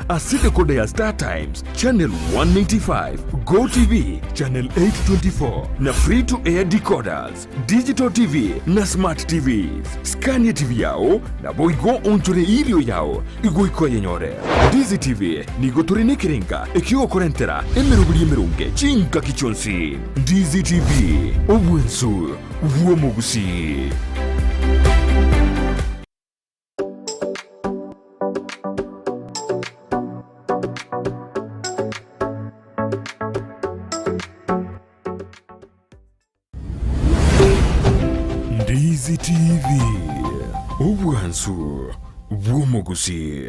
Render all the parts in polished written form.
Aside kode ya Star Times channel 195, Go TV channel 824 na free to air decoders, digital TV na smart TVs. Scania TV yao na boigo onchore ilio yao igo ikoye nyore. Ndizi TV nigo turine kiringa ikiwa korentera emerubuli emerunge chinka kichonsi. Ndizi TV obwensu uomo Gusii. Ndizi TV obwansu uomo Gusii.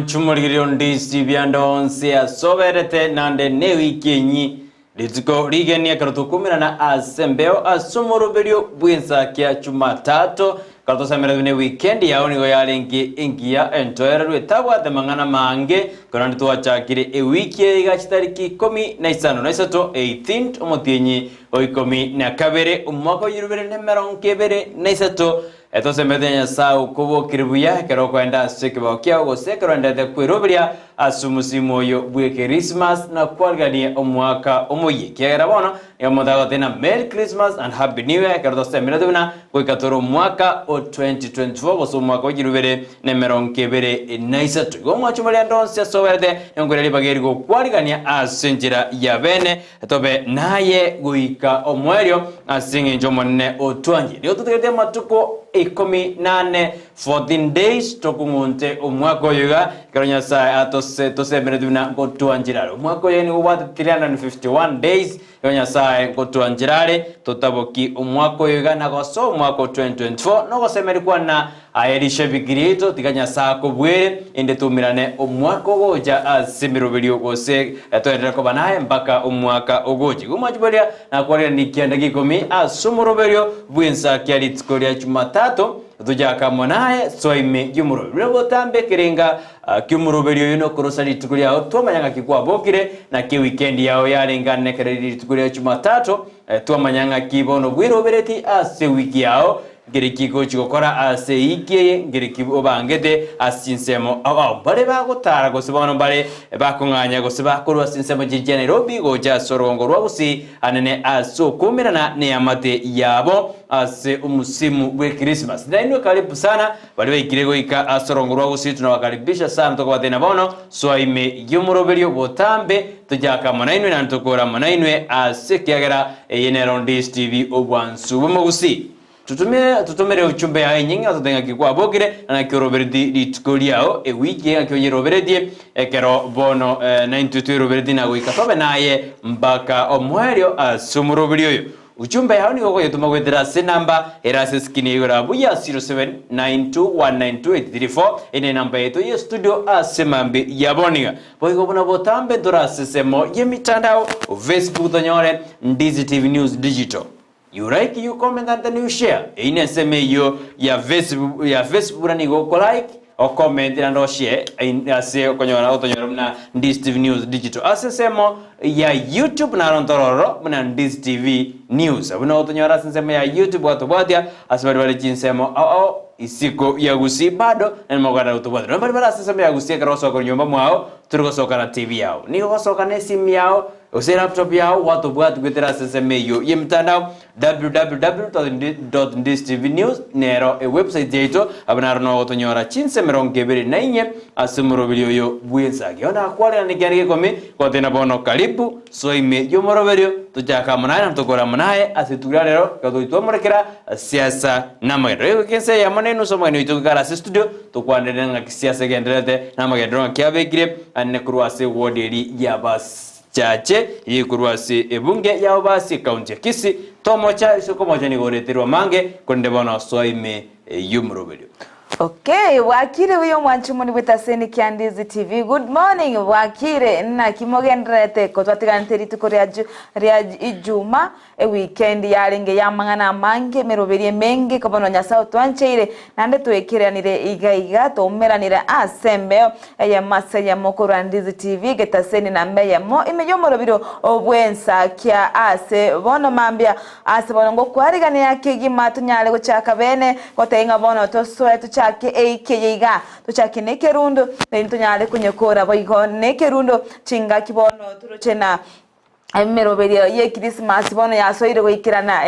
Chumurigiri Ndizi byandonse asoberete nande ne wikenyi litiko rigeni akaratukumira na asembeo asomoroberio bw'Ensakia Jumatatu karatosamira ne weekend yawo nigo yarengi ingia entoera rwetabwa mangana mange kandi twachakire ewiki igachitariki 15 na isato 18 omotienyi oikomi na kabere umwaka y'irubere nemeron kebere na isato Entonces me deña sao kubo kiribuya kero kwenda sikibao kia gosekero ndete kwirubiria asumusimu yo bwe Christmas na kwalgania omwaka omoyi kiagera bono yamodago tena Merry Christmas and Happy New Year kero tose mira duna kwikatoro mwaka o 2024 goso mwaka ojirubere nemeron kebere naisatu go mwachu mali andonse sowerde yongoreli bageri go kwalgania asinjira ya bene tobe naye guika omwerio asingi njomonne otwanji dio tutegete matuko 14 days tokungunte omwaka oyoga karonya sa atose tose mereduna gotuanjirare omwaka oyeni ubate 351 days karonya sa gotuanjirare totaboki omwaka oyoga na goso omwaka 2024 no gosemeri kwana ayerishe bigirito tikanya sa kobwere inde tumirane omwaka ogoja asimiroberio gose atoendera ko banaye mpaka omwaka ogoji gumajibolia na kwalia nikianda gikomi asumuroberio bw'Ensakia litikolia Jumatatu tujaka monaye soime yumuroberio botambe kirenga kyumuroberio yuno kurosa litikolia twamanyanga kikwa bokire na ki weekend yao yarengane kare litikolia Jumatatu twamanyanga kibono bwirobereti ase wiki yao Gerikiko chikokora ase ikiye ngerikibo bangete asinsemo awo bare bagotara gosibano bare bakunganya gosibakuru asinsemo jije Nairobi goja sorongo rwabusi anene aso kumirana ne amate yabo ase umusimu bwe Christmas naino karibu sana bali bayikirego ika asorongo rwabusi tunawakaribisha sana toko batena bono soime yumuroberio botambe tujaka manainwe na ntokora manainwe ase kiagera yenero Ndizi TV obwansu bumugusii tutumere uchumbe ya nyingi atotenga kikwa bokire na kiroberedi litikuliao wiki ya kiroberedi ekero bono 92 roberedi na wikatobe naye mpaka omwerio asumuroberio uchumbe yao niko yetuma kwetera se namba erase skini yora buya 0792192834 ine namba yetu ya studio asemambe yaboniga boigo bona botambe dorase semo yemitandao Facebook tonyore Ndizi TV News Digital. You like, you comment, and then you share. Ine seme yo ya Facebook na nigo ko like o comment and o share. Ase konyora otonyora na Ndizi TV News Digital. Ase semo ya YouTube na rontororo na Ndizi TV News. Abuna otonyora sema ya YouTube watu badia asibari bali chinsemo isiko ya Gusii bado na mwagara utubadro. Bali bala sema ya Gusii karoso kwa nyumba mwao turukosoka na TV yao. Ni kosoka na simu yao ose laptop yao watu bwatu kwetera seseme yo yemtandao www.ndiztvnews nero website yeto abanarno otonyora chinse merongebere nainye asumuroberio yo bw'Ensakia ona kwale nikianike komi kwatena bono karibu soime yo moroberio tujaka munaye ntokora munaye asitura rero kadoitwamurekera siasa namagero kense ya maneno somwe itugara studio tukwandelea nga kisiasa gendelete namagero kyabekire anne kurwase woderi ya bas chache yikuruasi ebunge ya obasi kaunti ya Kisii tomocha isoko moja ni goreterwa mange konde bono soime yumuroberio Okay, wakire uyo mwanchumuni witaseni kia Ndizi TV. Good morning, wakire na kimogendrete ko twatiganitiri tuko ria ijuma weekend yaringe ya mangana mange meroberie mengi kabono nyasao twancheire nande twekiranire iga tomeranire asembe ya mase ya Makori Ndizi TV getaseni na mbeya mo imeyomorobiro obwensakia ase bono mambia ase bono ngo kwarigane yakigima tunyale guchaka bene gotenga bono toswe tuchake eikeiga tuchake nekerundo tunyale kunyekora boigo nekerundo chinga kibono turochena Meroberia ye Christmas bono yasoire goikirana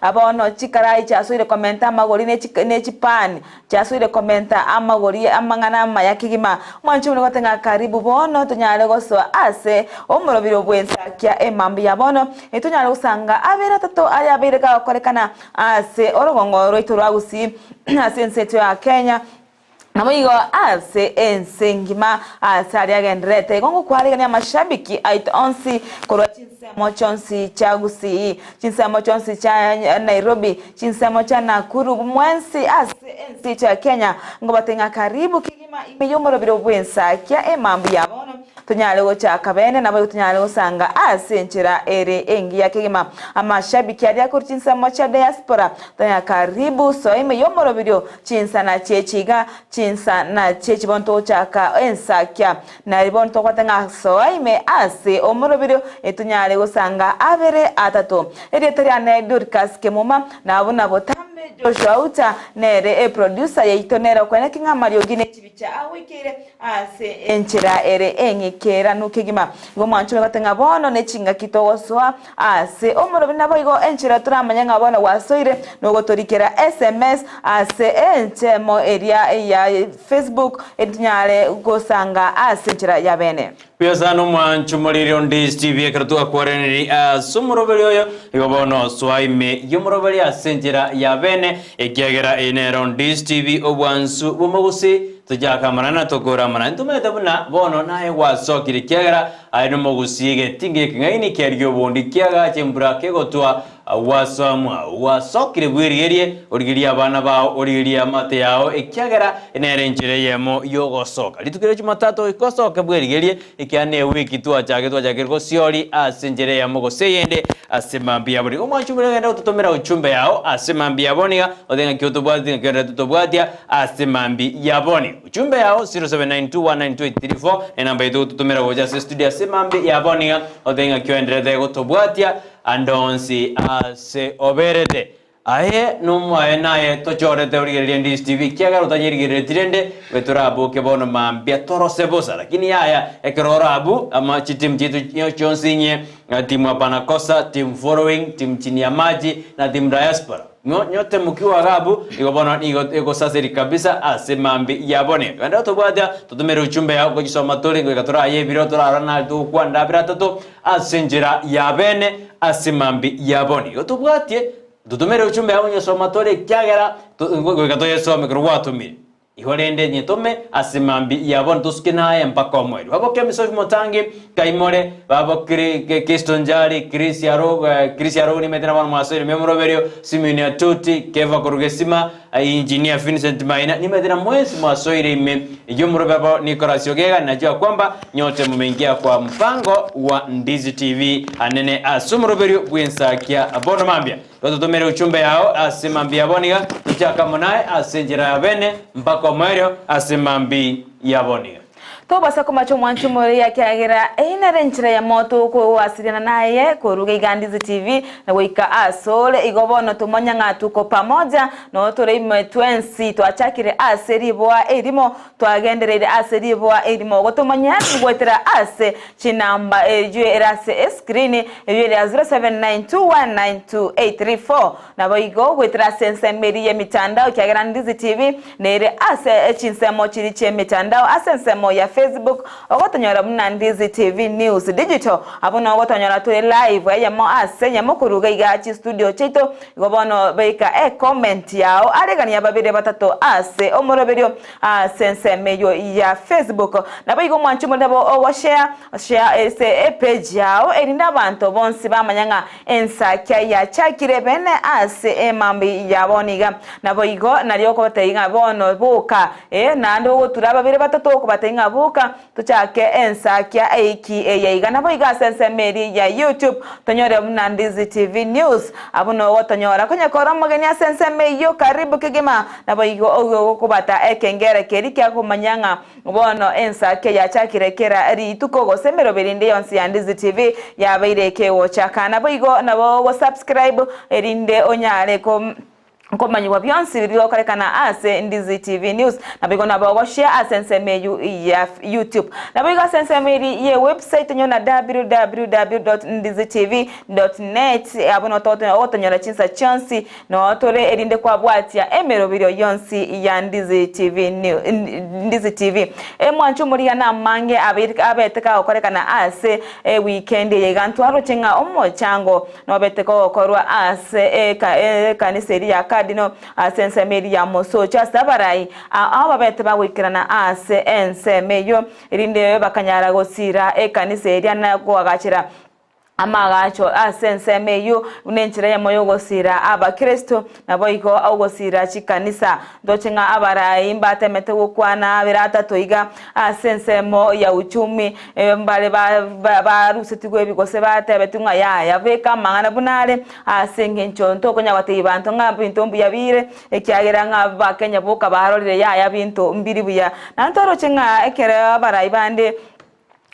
abono chikarai chasoire komenta amagori ne chipani chasoire komenta amagori amangana amayakigima mwanchu no gotenga karibu bono tunyale goso ase omorobiro bwensakia emambi ya bono tunyale gusanga abera tato ari abere ka korekana ase orogongoro iturwa Gusii ase nseto ya Kenya Namoigo ase ensengima asari agendrete gongo kwaligania mashabiki aito onsi korwa chinsemo chonsi cha Gusii chinsemo chonsi cha Nairobi chinsemo cha Nakuru mwensi ase ensi cha Kenya ngobatenga karibu kigima imeyomorobiro bwensakia emambi ya bono tunyale gochaka bene nabo tunyale gosanga ase nchira ere engi ya kigima amashabiki ari akuri chinsemo cha diaspora tunya karibu so imeyomorobiro chinsana chechiga chinsa na chechi bonto chaka Ensakia na ribonto kwatenga soaime ase omorobiro etunyale gusanga abere atato erietariane Dorcas Kemuma na abuna botambe Joshua nere producer yaitonera kwene kinga Mario gine chibicha awikire ase enchira ere engikera nukigima gomwanchume kwatenga bono ne chinga kitogoswa ase omorobiro naboigo enchira turamanya ngabona wasoire nogotorikera SMS ase enchemo area ya Facebook etunyale gosanga asenchira ya bene Piazano mwanchumuriro Ndizi TV ekratu akwareniri sumurobelio yo igobono swaime yumurobeli asenchira ya bene ekiagera enero Ndizi TV obwansu bomogusi tujaka marana tokora marana tumete buna bono nae wasokiri kiagera aino mogusi getinge kingaini keryo bondi kiaga chembura kegotwa wasomwa wasokire bwirigerie origiria abana bao origiria mate yao ekiagera enerenchire yemo yogosoka litukire Jumatatu ikosoka bwirigerie ikiane wiki twachake gosiori asenjere yamo goseyende asemambia buri omwanchumire genda tutomera uchumbe yao asemambia yaboniga odenga kyotobwatia ngenda tutobwatia asemambi yaboni uchumbe yao 0792192834 enamba yetu tutomera goja studio asemambi yaboniga odenga kyoenderete gotobwatia andonsi ase oberete aye numwae naye tochorete origereria Ndizi TV kiagara utanyirigirire tirende weturabu kebono mambia torose bosa lakini haya ekerorabu ama chitim chitu chonsinye timu apana kosa team following team chini ya maji na team diaspora nyote mkiwa gabu igobono iko sasiri kabisa asemambi yabone kanda tobwatia tutumere uchumbe yao kujisoma tole ngoikatora aye biro torarana tu kwanda biratato asenjira yabene asemambi yabone yotobwatie tutumere uchumbe yao nyosoma tole kiagera ngoikatoye some kurwatumire ihorende nyetome asemambi yabone tuskinaye mpaka omweri waboke misofi motangi kaimore babokire kestonjari Chris Yaro ni metena bana masori memoroberio simuni atuti keva kurugesima engineer Vincent Maina ni metena mwezi masori ime yomorobebo Nicolas Yogega najua kwamba nyote mmeingia kwa mpango wa Ndizi TV anene asumoroberio bwensakia abono mambia tutumere uchumbe yao asemambi yaboniga tuchaka munaye asenjira yabene mpaka mwerio asemambi yaboniga to basa ko macho mwanchu muri yakiagira inarenchira ya moto ko wasirina naye ko ruga Ndizi TV na wika asole igobono tumonya ngatuko pamoja no tureime twensi twachakire aseribwa erimo twagenderere aseribwa erimo gotomonya ngwetera ase chinamba ejue erase screen ejue ya 0792192834 na boigo gwetera sensemberi ya mitandao kiagira Ndizi TV nere ase chinsemo chiri che mitandao asensemo ya Facebook ogotonyora buna Ndizi TV News Digital abuna ogotonyora tuli live yamo asenya mokuruga igachi studio chito gobono beika comment yao aregania babire batatu ase omoroberio sense meyo ya Facebook nabo igo mwanchumo nabo share ese page yao erinda abantu bonsi bamanyanga Ensakia ya chakire bene ase emambi yaboniga nabo igo nariyo ko batayinga bono buka nando go turaba bire batatu ko batayinga buka tuchake Ensakia aka nabo iga sense meri ya YouTube tonyore buna Ndizi TV News abuno wotonyora konya kora mageni sense meyo karibu kigima nabo igo ko bata ekengere keri kya kumanyanga bono Ensakia ya chakire kera ari tuko semero berinde yonsi ya Ndizi TV yabaireke wochaka nabo igo nabo go subscribe erinde onyare ko komanyiwa byonsi biriyo kalekana ase Ndizi TV News nabigo nabo share asense meyu ya YouTube nabigo asense meri ye website nyona www.ndizitv.net abono toto otonyora chinsa chonsi no tore erinde kwa bwatia emero biriyo yonsi ya Ndizi TV News Ndizi TV mwanchu muri na mange abeteka okolekana ase weekend ye gantu arochenga omochango no beteko korwa ase kaniseri ya dino sense media moso just abarai aba bete bawikirana ase ense meyo irinde bakanyara gosira ekanise eria na gwagachira amagacho asense meyo unenchira ya moyo gosira aba Kristo nabo iko ogosira chikanisa ndochenga abarai mbatemete gukwana birata toiga asense mo ya uchumi mbale ba rusetigwe bigose bate betunga ya veka mangana bunale asenge nchonto konya bate bantu ngabintu mbuyabire ekyagera ngaba Kenya boka barorire ya bintu mbiri buya nantoro chenga ekere abarai bande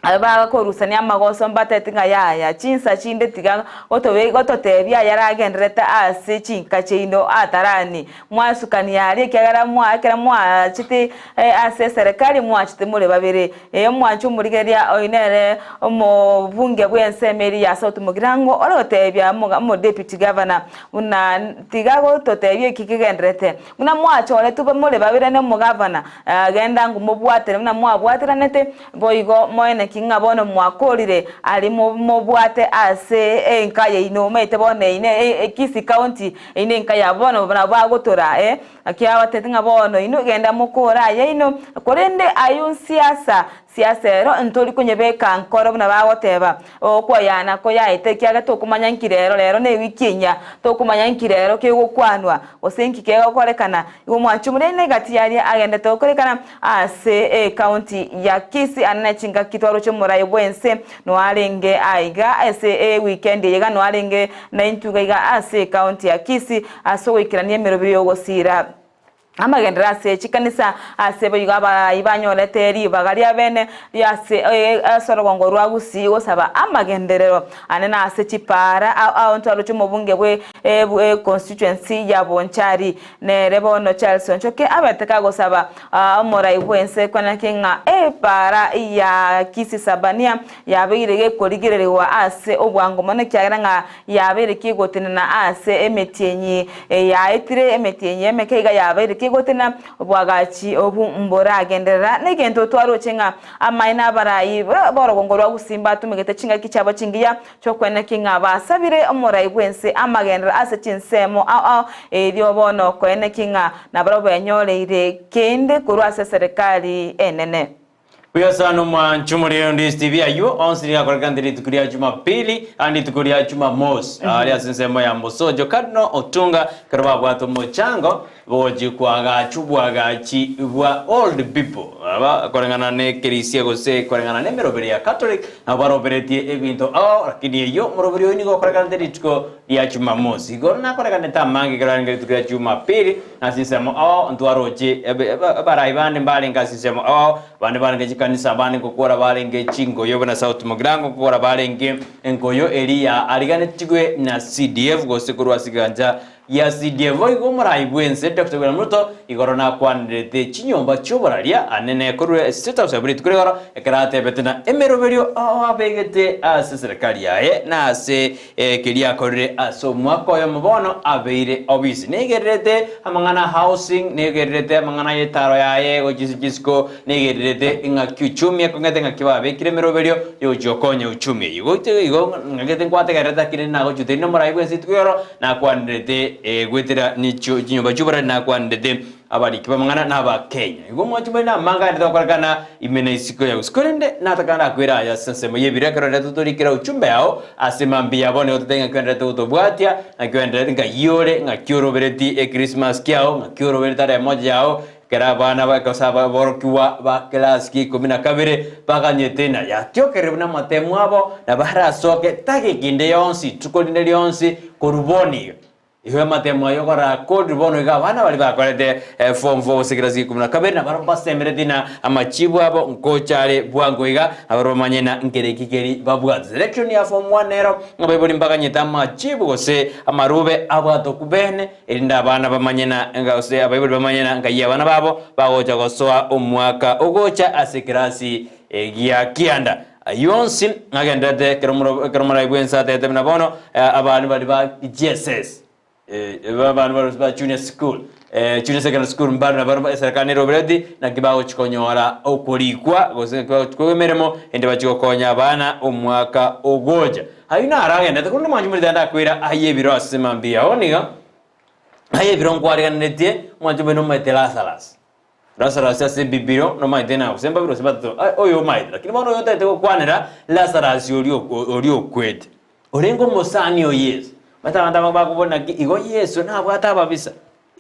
aba korusania magoso mbatetinga ya chinsa chinde tiga ototebya yaragendreta ase chinka chino atarani mwasukani yari kyagara mwa chiti ase serikali mwa chiti mule babere mwanchu murigeria oinere omo bunge bwensemeri ya South Mugirango orotebya mo deputy governor una tigago totebye kikigendrete una mwachole tuba mule babere ne mo governor genda ngumubwatere una mwabwatira nete boigo moene kingabono mwakorire ali mobwate ase enkaye ino mete bone ine Kisii county ine enkaya bono bana bagotora akia batetinga bono ino genda mukora ye ino korende ayun siasa ero ntori kunyebeka nkoro buna bagoteba okoyana ko yaite kyaga tokumanya nkirero lero ne wikinya tokumanya nkirero kegokwanwa osenki kega korekana umwanchu murene gati yari agenda tokorekana ase county ya Kisii anachinga kitwaro cyo murayo bwense no alenge aiga ase weekend yega no alenge na intuga iga ase county ya Kisii aso wikiranie merobiri yogosira amagendera se chikanisa ase bayigaba ibanyole teri bagaria bene yase asorogongo rwa Gusii osaba amagenderero anena ase chipara aonto arucho mubunge bwe constituency ya Bonchari ne rebono Charles Choke abateka gosaba morai bwense kwana kinga para ya Kisii sabania yabirege korigirerewa ase obwango mone kyagera nga yabere kigotenena ase emetienyi ya etire emetienyi emekeiga yabere gotena bwagachi obu mbora agendera negento twaro chenga amaina barayi borogongorwa gusimba tumegete chinga kichaba chingiya chokwene kinga basabire omorai bwense amagendera ase chinsemo elio bono kwene kinga nabaro benyoleire kende kurwa ase serikali enene. Uyo sano mwanchu muri Ndizi TV ayo onsiri akoragandiri tukuria Jumapili andi tukuria Jumamosi ali asensemo ya mosojo kadno otunga karaba bwato mochango boji kwaga chubwaga chi bwa old people aba korangana ne Kisii gose korangana ne meroberi ya Catholic abaroberetie ebinto lakini yo moroberi oni go koragandiri tuko ya Jumamosi gorna koragane tamangi korangandiri tukuria Jumapili asensemo ntwaroje baraibane mbali ngasensemo bane bane kanisa bane kokora balenge chingoyo bana South Mugirango kokora balenge engoyo elia aligane tigwe na CDF gose kurwa siganja ya CDF igo muraibwense Dr. William Ruto igorona kwanirete chinyomba choboraria anene korwe State House abrit kurigoro ekarate betena emeroberio abegete ase serikali yae na ase kelia korre aso mwako yo mubono abeire obisi negerete amangana housing negerete amangana yetaro yae gojisisko negerete inga kiuchumi kongete ngakiba bekire meroberio yo jokonye uchumi igo ngagete kwate gareta kire nago chute no muraibwense tukero na kwanirete gwetera ni chinyomba chubara na kwandete abali kibamangana n'aba Kenya igo mwachumba na manga ndito kwarakana imene isiko ya usikorende natakana kwera ya sensemo yebira karora tutorikira uchumba yao asemambi yabone otenga kwenda tutobwatia na kwenda nga yore nga kyorobereti Christmas kyao nga kyorobereta ya moja yao kera bana bakasaba borkiwa ba class ki 12 baganyetena yatyo na matemu abo na bahara soke take kinde yonsi tukolinde yonsi koruboni iwe matemo yo kora code bono ga bana bali bakorete form 4 sikirazi 12 na baramba semeredina amachibu abo nkochare bwango iga abaromanyena ngerekikeri babwa selection ya form 1 nero ngabeboli mpaka nyeta amachibu gose amarube abo atokubene erinda bana bamanyena ngase abeboli bamanyena ngaye bana babo bagocha gosoa omwaka ogocha asikirasi ya kianda yonsi ngagendete keromora ibwensa tete na bono abantu bali ba GSS ba junior school junior secondary school mbana na barba serikali robredi na kibao chikonyora okurikwa gose kwemeremo ende bachikokonya abana omwaka ogoja hayina aragenda kuno manjumuri danda kwira ayebiro asemambia oniga ayebiro ngwariganete manjumbe no metela salas Lazarus ase bibiro no maitena usemba biro sebato oyo maida lakini bono yote te kwanera Lazarus olio kwete orengo mosani oyes matanda bakubona igo Yesu na bwata babisa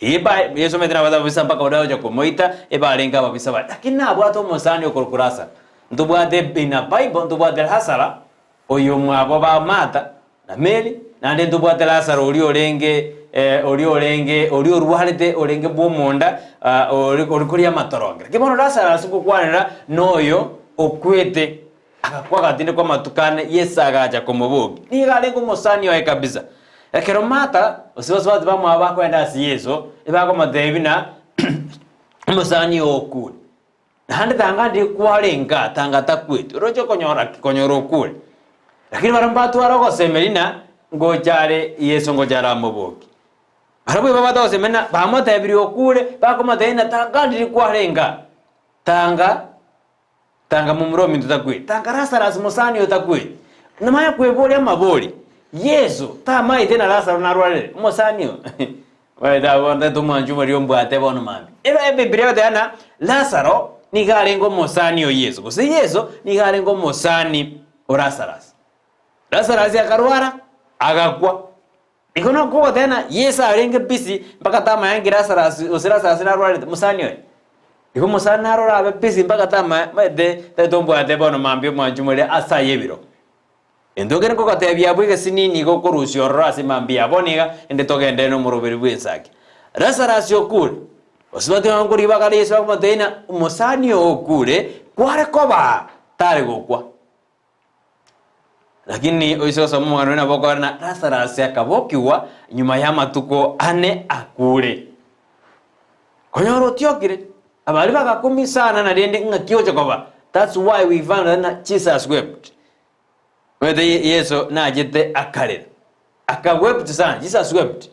eba Yesu metena bwata babisa mpaka odaoja komoita eba alenga babisa ba lakini na bwata mosani okorkurasa ndubwate bina Bible ndubwate hasara oyo mwabo ba mata na meli na ndubwate Lazarus olio ruharete olenge bomonda olikuria matoronga kibono Lazarus kukwanira noyo okwete akakwa gatinde kwa matukane yesaga komobogi ni galengo mosani oe kabisa ekero mata osibasibati bamwe abakwenda si Yesu ibako madebina mosani okule hande tanga ndi kwalenga tanga takwetu rojo konyoro okule lakini barambatu aroko semelina ngojare Yesu ngojara mobogi arabo baba tosemena bamata ebiri okule bako madena tanga ndi kwalenga tanga mumromi tutakwe tanga Lazarus mosani otakwe namaya kwebole amaboli Yesu tamai tena Lazarus narwale mosanio waida wanda tumanju mariyo mbate bono mambi eba Biblia dana Lazarus ni galengo mosanio Yesu kuse Yesu ni galengo mosani o Lazarus akarwara agakwa ikono ko tena Yesu arenge bisi mpaka tama yangi Lazarus narwale mosanio iko mosani narwale bisi mpaka tama mede tumbate bono mambi manju muri asayebiro endogene ko katebya bwige sinini go korusyo rasi mambia boniga ende togende no murubiri bwensaki Lazarus okule osibate ngori bakale Yesu akomatena umosani okule kware koba tare gokwa lakini oisoso mwana na bokorana Lazarus akabokiwa nyuma ya matuko ane akule konyoro tiokire abali bakakumisana na dende ngakiocho koba that's why we found that Jesus wept whether Yesu na jete akarira akawept sana Jesus wept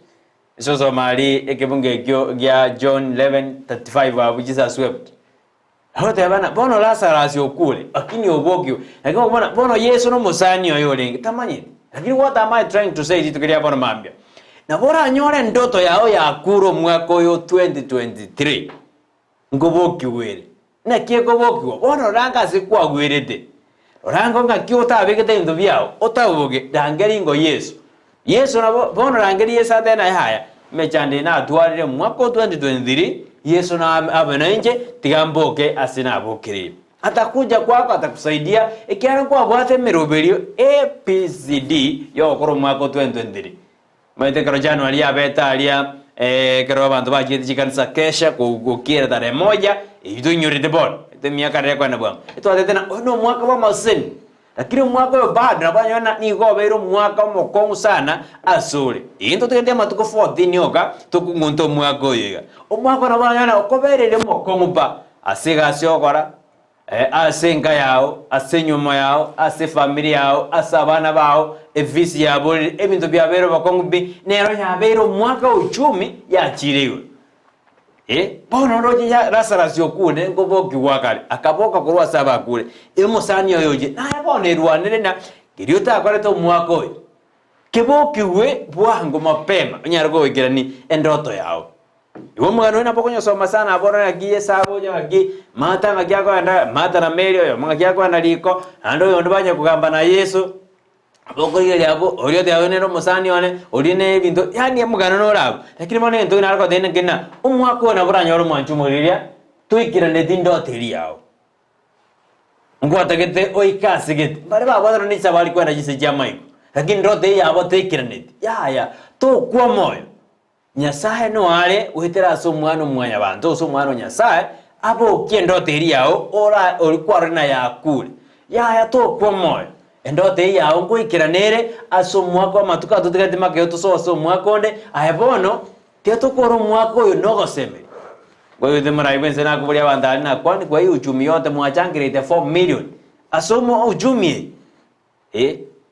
so mali ekebunge kyo ya John 11:35 abu Jesus wept hote bana bono Lazarus okule lakini obogyo lakini bono Yesu no musani oyolenga tamanyi lakini what am I trying to say tukiria bono mambia na bora nyore ndoto yao ya kuro mwaka yo 2023 ngobokyo wele na kieko bokyo bono ranga sikwa gwirete orango ngakyo tabegete ndo byao otaboge dangeringo Yesu na bono rangeri Yesu atena haya mechande na atwarire mwaka 2023 Yesu na abananje tigamboke asina abokire atakuja kwako atakusaidia ikiana kwa bwate meroberio APCD yo koro mwaka 2023 maite karo January abeta alia karo bantu baje chikanisa kesha kukira tarehe 1 idunyorite bon miaka yako na bwana ito atetena no mwaka wa maseni lakini mwaka yo bado nabanyona ni gobero mwaka mokongu sana asuri into tugende matuko 14 yoka tukungunto mwaka yoga omwaka nabanyona okoberere mokongu ba asiga syokora asenga yao asenyuma yao ase familia yao asabana bao evisi yabo ebintu byabero bakongu bi nero yabero mwaka uchumi yachirewe bono roje ya rasarasyo kune ngoboki wakali akaboka kurwa saba kule musani yoyoje na bone rwanire na kiriota akoreto mwaka oyo kibokiwe bwango mapema nyargo wigirani endoto yao iwo mwana na pokonyo soma sana abora yagiye sabo yagi mata ngagyako anda mata na melio yo ngagyako anda liko ando yondo banya kugamba na Yesu abokori yabo oriyo de ayone no musani one orine bintu yani mugana no rabo lakini mone ento narako dena gena umwako na buranya oro mwanchu muriria tuikirane dindoto yao ngwata gete oikasi gete bare babo ro ni sabali kwenda jise jamai lakini ndote yabo tuikirane ya to kwa moyo Nyasaye no ale wetera so mwana mwanya bantu so mwana Nyasaye abo kiendote yao ora olikwara na yakule ya to kwa moyo endote yao ngoikiranere aso mwako matuka tutigate makeyo so mwako nde ayebono teto koro mwako yo nogoseme wewe de maraibense na kubulia bandali na kwani kwa hiyo uchumi yote mwachangirite 4 million asomo uchumi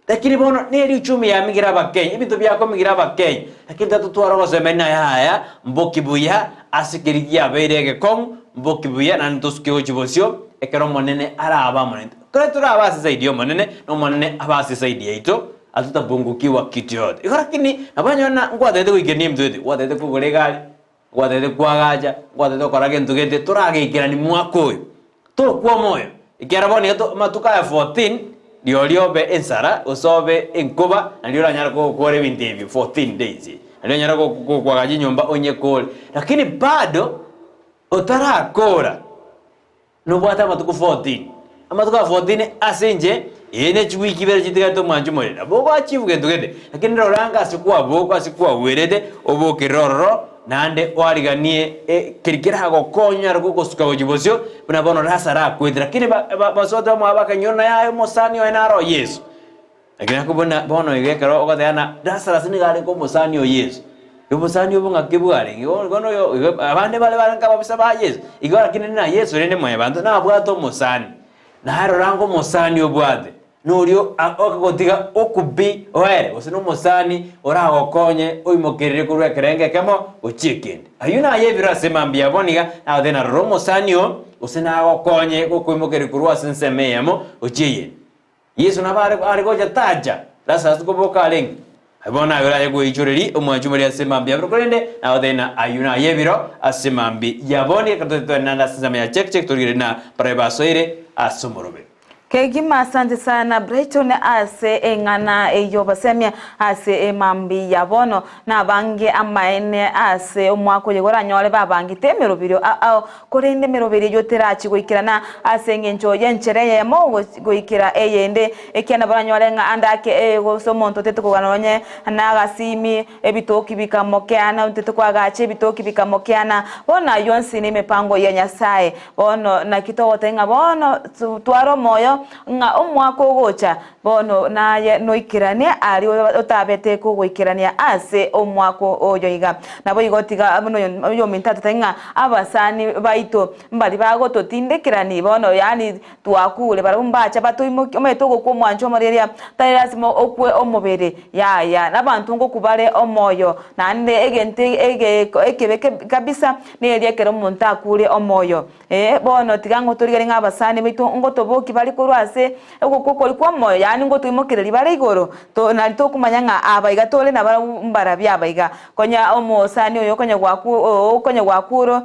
lakini bono neri uchumi ya migira bakenya ibintu byako migira bakenya lakini tatu twarogoseme na haya mboki buya asikirigia berege kong mboki buya na ntosuke ochibosyo ekero monene araba monene Kretura abasi zaidi yo manene no manene abasi zaidi yaito atutabungukiwa kitu yote lakini nabanyona ngwadete wigeni mdwede wadete kugoregali wadete kwagaja wadete korage ntugete turagikira ni mwako to kwa moyo ikiaraboni to matuka ya 14 lioliobe ensara usobe enkuba naliola nyara ko kore bintevyo 14 days naliola nyara ko kwagaji nyomba onye kole lakini bado utarakora no bwata matuku 14 amatuka 14 asenje ene chwiki bere chitigato manju morera boko achivuge ndugede lakini roranga asikuwa boko asikuwa werede oboke rororo nande wariganie kirikira gokonya ruko suka wojibosyo buna bono rasara kwedra lakini basoto mwabaka nyona yayo mosani wenaro Yesu lakini akubona bono igekero ogathana rasara sinigale ko mosani o Yesu yo mosani obunga kibware ngono yo abande bale ngaba bisaba Yesu igora kinene na Yesu rene mwe bantu na bwato mosani na haro rango mosani obwade nurio okagotiga okubi oere osino mosani ora gokonye oimokerere kurwe kerenge kemo ochikende ayuna yebira semambia boniga na dena ro mosani o osina gokonye okuimokere kurwa sensemeyamo ochiye Yesu na bare arigoja taja rasa tukoboka lengi abona yora yego ichoreri omwachumari asemambia brokorende na dena ayuna yebiro asemambi yaboni katoto nanda sensemya check turire na prebasoire asomorobe Kegima asante sana Brighton ase engana eyobasemia ase emambi yabono na bange amaene ase omwako yegora nyole babangite merobiro korende merobiri yoterachi goikirana ase ngencho yenchere yemo goikira eyende ekiana baranyole nga andake so monto teto ganonye na gasimi ebitoki bikamokeana teto kwagache ebitoki bikamokeana bona yonsi ni mepango ya Nyasaye bono na kitowote nga bono twaro moyo nga omwako gocha bono naye noikirania ari otabete kugoikirania ase omwako oyoiga nabo igotiga bono yo mintata tenga abasani baito mbali bago totindekirani bono yani twakule barumbacha batoimo ometogo ko mwanjo moreria tayirasimo okwe omobere ya nabantu ngo kubale omoyo nande egente ekebeke kabisa neria kero muntu akure omoyo bono tigango torigere ngabasani baito ngo toboki bali korwase ukukukori kwa moyo yani ngo tuyimokereri bare igoro to nalito kumanya nga abaiga tole na bara byabaiga konya omosani oyo konya gwakuro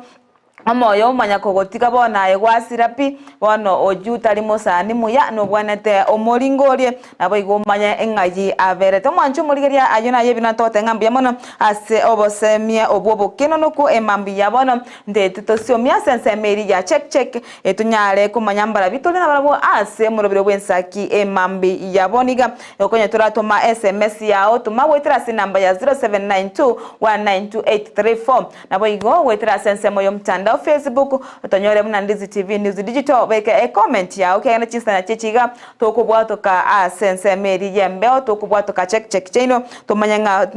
amoyo umanya kogotika bona egwasirapi bono ojuta limosani muya no bwanete omoringorie nabo igomanya engayi averete mwanchu murigeria ayona yebina tote ngambia mono ase obosemia obwobo kenonuku emambi ya bono ndete tosiomia sensemeri ya check etunyale kumanya mbara bitole na barabo ase murobiro bwensaki emambi ya boniga yokonya turatoma SMS yao tumawetera sinamba ya 0792192834 nabo igo wetera sensemo yo mtandao ya Facebook utanyore muna Ndizi TV News Digital beke comment ya okay na chinsa na chechiga tokubwato ka sense meri yembe tokubwato ka check chino tomanyanga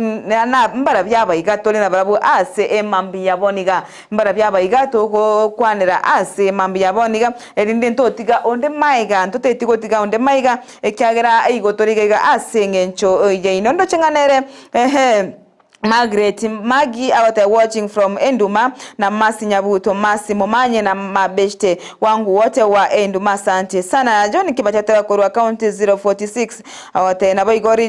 na mbara byaba igatole na barabu mambi yaboniga mbara byaba igato kwanira mambi yaboniga erinde ntotiga onde maiga ntotetigo tiga onde maiga ekyagera igotoriga ngencho yeino ndo chenganere Margaret Magi awate watching from Enduma na Masi Nyabuto Masi Momanye na mabeshte wangu wote wa Enduma asante sana. John Kibatata Korwa County 046 awate na boigori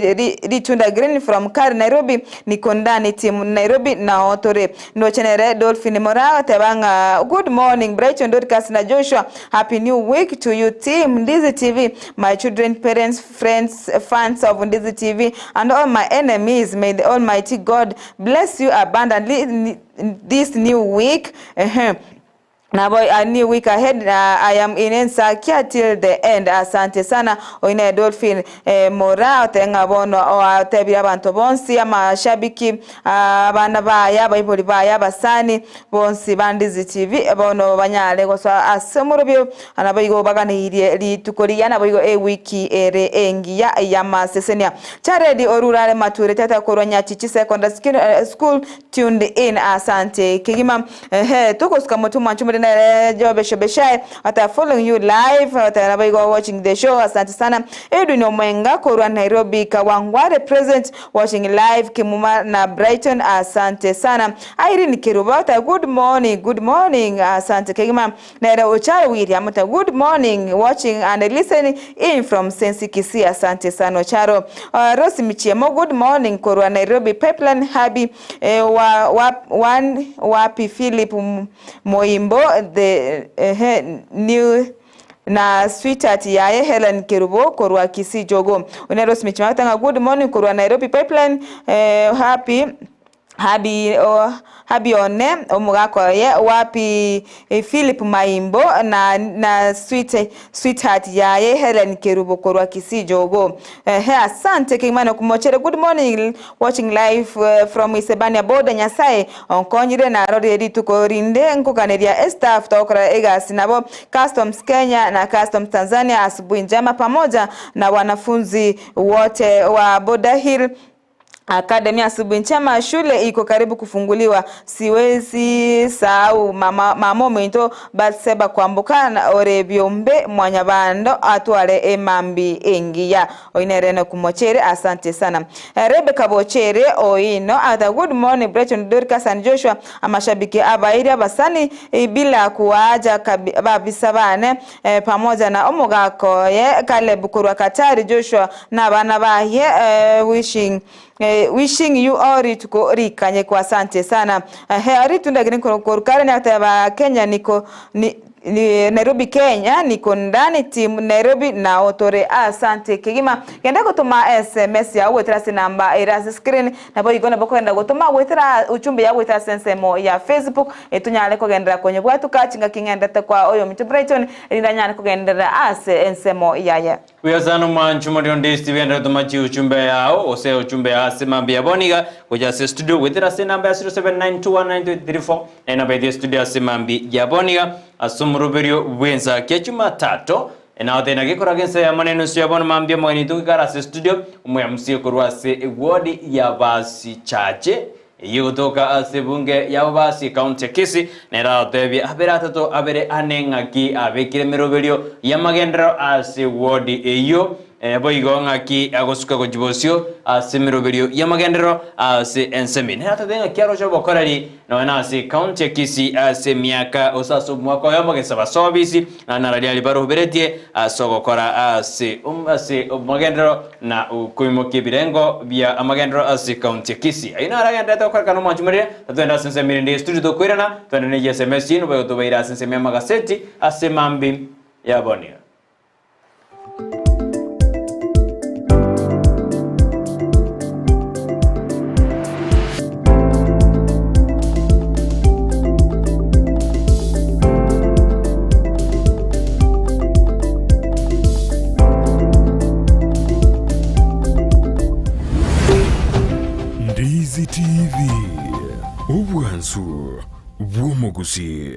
Ritunda Green from Kari Nairobi niko ndani team Nairobi na otore ndo chenere Dolphin Mora tebanga good morning Brighton Dorcas na Joshua happy new week to you team Ndizi TV my children parents friends fans of Ndizi TV and all my enemies may the Almighty God bless you abundantly this new week. Na boy a new week ahead. I am in Ensakia till the end. Asante sana oine Dolphin Mora otenga bono o tebira bantu bonsi ama shabiki bana baya bayiboli baya basani bonsi Ndizi TV bono banyale goso asemurubyo anabayigo baganiriye litukoriana bayigo wiki ere engiya ya masesenia charedi orurale mature tata koronya chichi secondary school tuned in. Asante kigima tukoska mutu manchumuri na jobe shobeshae ata following you live ata nabayigo watching the show. Asante sana Edwin Omwenga Korwa Nairobi Kawangware present watching live Kemuma na Brighton. Asante sana Irene Kirubata good morning asante kigima na Ocharo William good morning watching and listening in from Kisii. Asante sana Ocharo. Rosi Michiemo good morning Korwa Nairobi Pipeline Habi wapi Philip Moimbo the new na sweetheart yae Helen Kerubo Korwa Kisii Jogo Uneros Michimatanga good morning Korwa Nairobi Pipeline habi one omugako ye wapi Philip Maimbo na sweetheart yae Helen Kerubo Korwa Kisii Jogo. Asante kimano kumochere good morning watching live from Isebania Boda Nyasaye onkonyire na rodi editu korinde nkukaneria staff tokora egasi nabo Customs Kenya na Customs Tanzania asubuhi njema pamoja na wanafunzi wote wa Boda Hill Academy asubuhi njema. Shule iko karibu kufunguliwa, siwezi sahau mama mwito Batseba kwambukana orebyombe mwanyabando atwale mambi engiya oinerene kumochere. Asante sana Rebecca Bochere oino ata good morning Brighton Dorcas and Joshua amashabiki abairi abasani bila kuaja babisabane pamoja na omugako ye Caleb Korwa Katari Joshua na bana baye wishing you all to rikanye kwa asante sana Ritunda Green Korukare na taba Kenya niko Nairobi Kenya niko ndani team Nairobi na otore. Asante kigima kenda gutuma SMS ya wetera namba era screen na boy igona bakwenda gutuma wetera uchumbe ya wetera sensemo ya Facebook etunyale ko gendera konye bwatu kachinga kingenda kwa oyo mitu Brighton elindanyane ko gendera ensemo yaya Uyazano manchu muri Ndizi TV enda tumachi uchumbe yao ose uchumbe ya mambi ya boniga kuja studio wetera namba 07921934 na by the studio mambi ya boniga asumuruberio wenza ke Jumatatu na tena gikora gense ya maneno sio bona mambia mwani tukara studio umwe msio kurwa se ward ya basi chache yotoka asebunge ya basi county Kisii na ratebi aberatato abere anenga ki abekire meroberio ya magendero ase ward eyo boigonga ki agosuka ko jibosio asemiroberio ya magendero ase ensemi na tatenga kiaro cho bokorari na ase county Kisii ase miaka osaso mwaka ya magesaba sobisi na narali baro beretie asogokora ase magendero na kuimoke birengo bia magendero ase county Kisii ina ragenda to kano machumire tatenda sense mirinde studio to kwirana twanene SMS ino bayo to baira sense mya magaseti ase mambi ya bonia. Ndizi TV Ubwansu bw'Omugusii.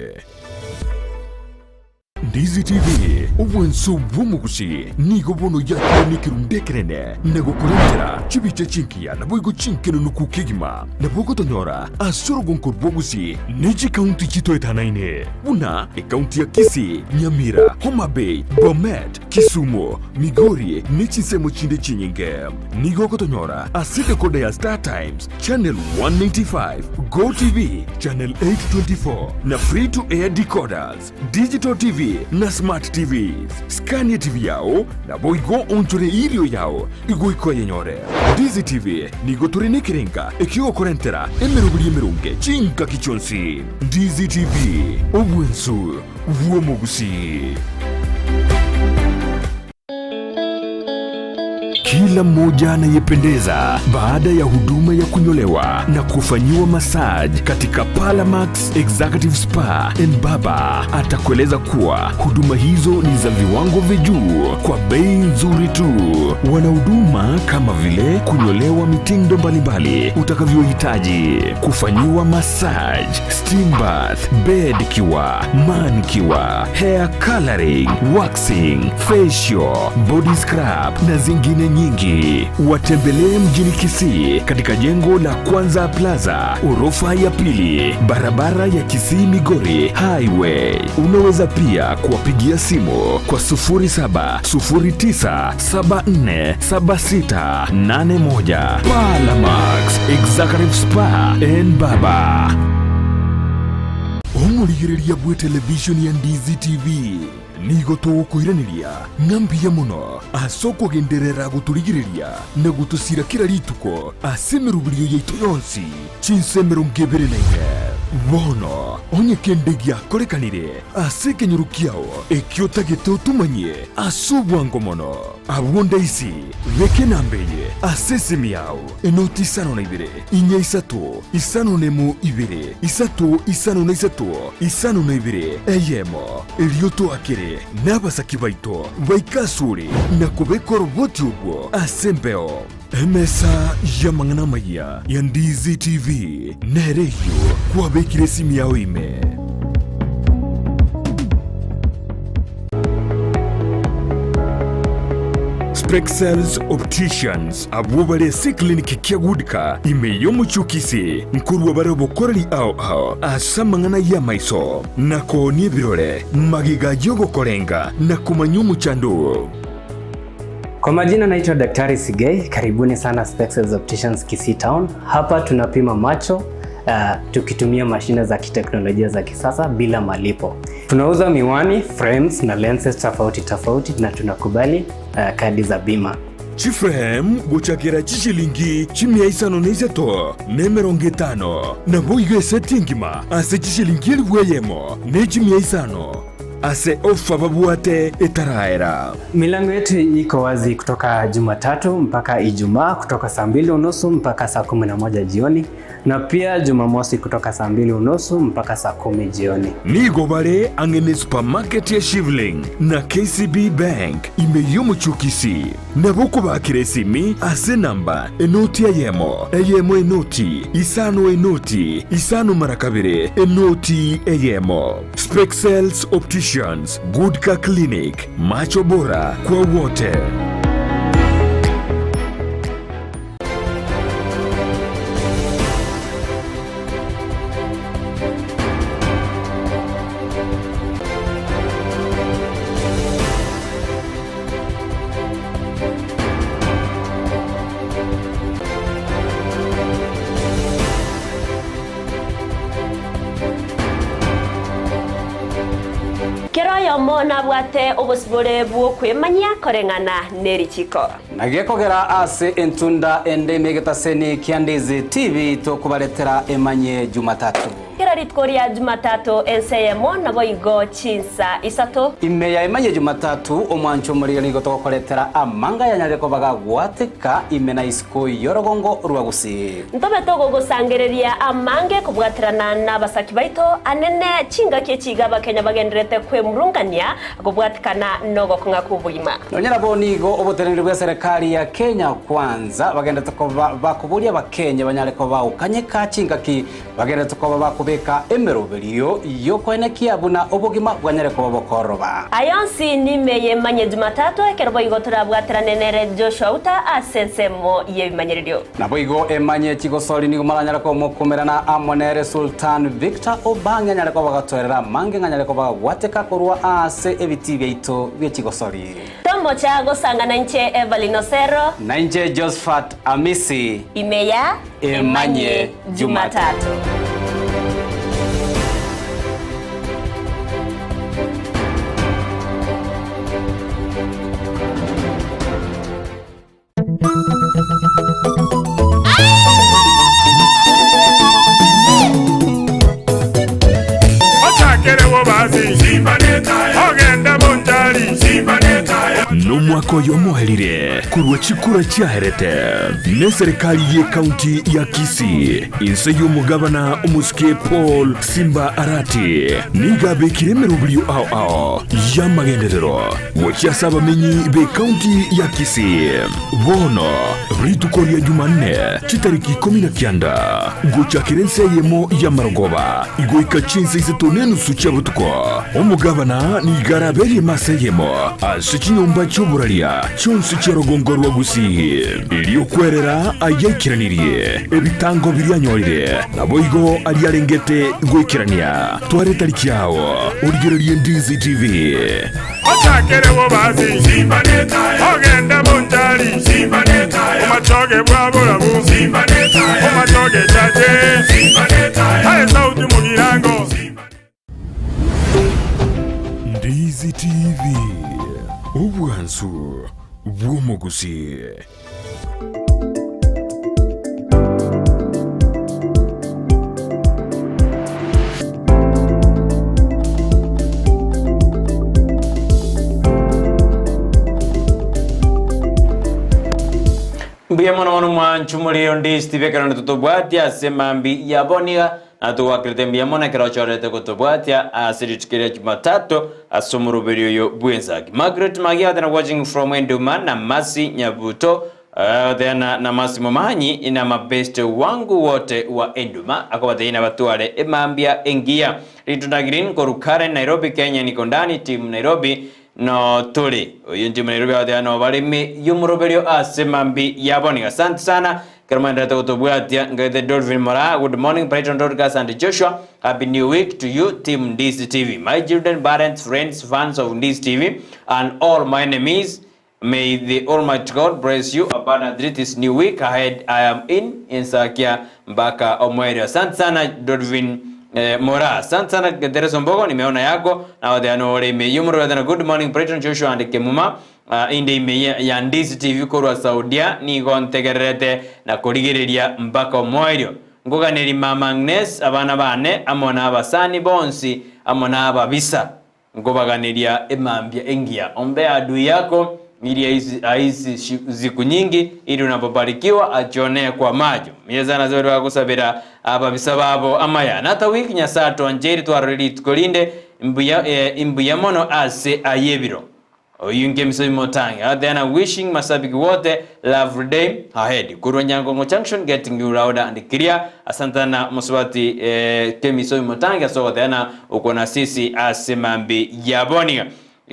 Ndizi TV ubwenso bw'Omugusii nigo bono yakire nikirundekerene negokorentera chibiche chinkia na boigo chinkeno nukukigima na bogo tonyora asorogon korbogusii neji county chito etanaine una county ya Kisii, Nyamira, Homa Bay, Bomet, Kisumu, Makori nechisemo chinde chinyinge nigo kotonyora aside koda ya Star Times channel 195, Go TV channel 824 na free to air decoders, digital TV na smart TVs. Scania TV yao na boigo onchore irio yao igoiko yenyore. Ndizi TV nigo turene kirenga ekio korentera emerubiri emerunge chinka kichonsi. Ndizi TV obwensu bw'Omugusii. Kila mmoja anayependeza baada ya huduma ya kunyolewa na kufanyiwa massage katika Palamax Executive Spa and Baba atakueleza kuwa huduma hizo ni za viwango vya juu kwa bei nzuri tu. Wanahuduma kama vile kunyolewa mitindo mbalimbali utakavyohitaji, kufanyiwa massage, steam bath, bed cure, manicure, hair coloring, waxing, facial, body scrub na zingine nyingi. Watembelee mjini Kisii katika jengo la Kwanza Plaza, orofa ya pili, barabara ya Kisii Migori Highway. Unaweza pia kuwapigia simu kwa 0709747681. Palamax Executive Spa and Baba. Omurigireria bwe television ya Ndizi TV nigo tugukwiraniria ngambia muno asoko genderera guturigireria na gutusira kira rituko asemerubirio yaitu yonsi chinsemero ngebere naine bono onye kendegia korekanire asekenyurukiao ekio tagete utumanye asubwango mono abwonda isi weke nambeye asesemi yao enoti isano na ibere inya isatu isano nemu ibere isatu isano na isatu isano na ibere eyemo elioto akere n'abasaki baito baikasure na kubekora boti ubwo asembeo emesa ya mangana maya ya Ndizi TV nereyo kwa bekire simi yao ime. Spexels Opticians abubare si kliniki kia gudika imeyo muchukisi nkurwa bare bokorani ao asa mangana ya maiso na konie birore magiga yogo korenga na kumanyumu chandu. Kwa majina naitwa Daktari Sigei, karibuni sana Spexels Opticians Kisii Town. Hapa tunapima macho tukitumia mashine za kiteknolojia za kisasa bila malipo. Tunauza miwani, frames na lenses tofauti na tunakubali kadi za bima. Chiframe guchakira chishilingi chimia isano neiseto nemeronge tano na boigo setingima ase chishilingi elweyemo ne chimia isano ase ofa babuate etaraera. Milango yetu iko wazi kutoka Jumatatu mpaka Ijumaa kutoka saa 2:30 mpaka saa 11 jioni na pia Jumamosi kutoka saa 2:30 mpaka saa 10 jioni. Nigo bare angene supermarket ya Shivling na KCB Bank imeyo muchukisi na boko bakire simi ase namba enoti eyemo enoti isano marakabire enoti eyemo. Spexels Opticians, Goodka Clinic, macho bora kwa wote. Mona bwate obosibore bwo kwemanya korengana nerichiko nagekogera ase entunda ende megetaseni Ndizi TV to kubaletera emanye Jumatatu. Kira ritkoria Jumatatu enseyemo nabo igo chinsa isato imeya emanye Jumatatu omwancho muri ligo to koletera amanga yanyareko baga gwateka imena isko yorogongo rwa Gusii. Ntobe togo gosangereria amange kubwaterana n'abasaki baito anene chinga kechiga bakenya bagenderete kwe murungania kubwatikana nogo kunga kubuyima. Nonyera bonigo obotenere bwa serikali ya Kenya kwanza bagenda ko bakuburia bakenya banyareko bawo kanyeka chinga ki bagerete ko bakubeka emeroberio yokoenekia buna obogima bwanyere ko bokoroba ayonsi nimeye manye Jumatatu ekerbo igotora bwateranenere Joshua uta asensemo yebimanyererio nabo igo emanye kigosori nigo maranyara ko mokomerana amonere Sultan Victor Obanga nyara ko bagatorera mange nganyara ko bagwateka korwa ase ebiti byeito bye kigosori tombo cha gosangana nche Evelyn Osero na nche Josephat Amisi imeya emanye Jumatatu. N'umwaka oyo muhelire kurwa chikura cyaherete ne serikali ye county ya Kisii inse y'umugabana umuske Paul Simba Arati nigabe kiremero buri ao yamagenderero wacyasaba menyi be county ya Kisii bono ritukori ya Jumanne chitariki 19 guca kirense yemo ya Marogoba igoika chinse isetonenu sucha butuko umugabana nigaraberi maseyemo asikinyumba cy'uburalia cyonse cy'Rogongo rwa Gusii iliyo kwerera ayakiraniriye ebitango biryanyorire naboigo ari yarengete gwikirania tware tariki yawo urigiririye Ndizi TV Otakere bo bazi Simba neta ogenda munjali Simba neta umatoge bwabura bu Simba neta umatoge chache Simba neta hai sauti mugirango Ndizi TV ubwansu bw'umugusi Mbuya mwana mwanchu muri Ndizi TV kana tutobwatia semambi yaboniga atuwakirite mbuya mwana kira chorete kutobwatia asirichikira Jumatatu asumuruberio yo bwenzaki Margaret Magia tena watching from Enduma na Masi Nyabuto tena na Masi Momanyi ina mabeste wangu wote wa Enduma akobate ina batuale emambia engia ritundagirin korukare Nairobi Kenya niko ndani team Nairobi no tuli uyunti Nairobi wa no balimi yumuruberio asemambi yaboni asante sana Kermanda Totobwatia ngade Dolphin Mora. Good morning Brighton, Dorcas and Joshua. Happy new week to you team Ndizi TV. My children, parents, friends, fans of Ndizi TV and all my enemies, may the Almighty God bless you abundantly this new week ahead. I am in Ensakia mpaka Omweri. Asante sana Dolphin Mora. Asante sana Gedereso Mbogo nimeona yako na wadhiano ole imeyumuru. Good morning Brighton, Joshua and Kemuma. Inde ime ya Ndizi TV korwa Saudia ni gontegerete na kurigiriria mpaka Omweri. Ngoganeri mama Agnes abana bane amona abasani bonsi amona ababisa ngobaganiria emambia engia ombe adui yako ili aizi ziku nyingi ili unapobarikiwa ajione kwa majo miezana zote wakusabira ababisa babo amaya nata wiki nyasato anjeri twarili tukolinde imbuya mono ase ayebiro oyunge miso motangi then wishing masabiki wote lovely day ahead kurwa Nyangongo junction getting you louder and clear asantana muswati kemiso motangi so then uko na sisi asemambi yaboniga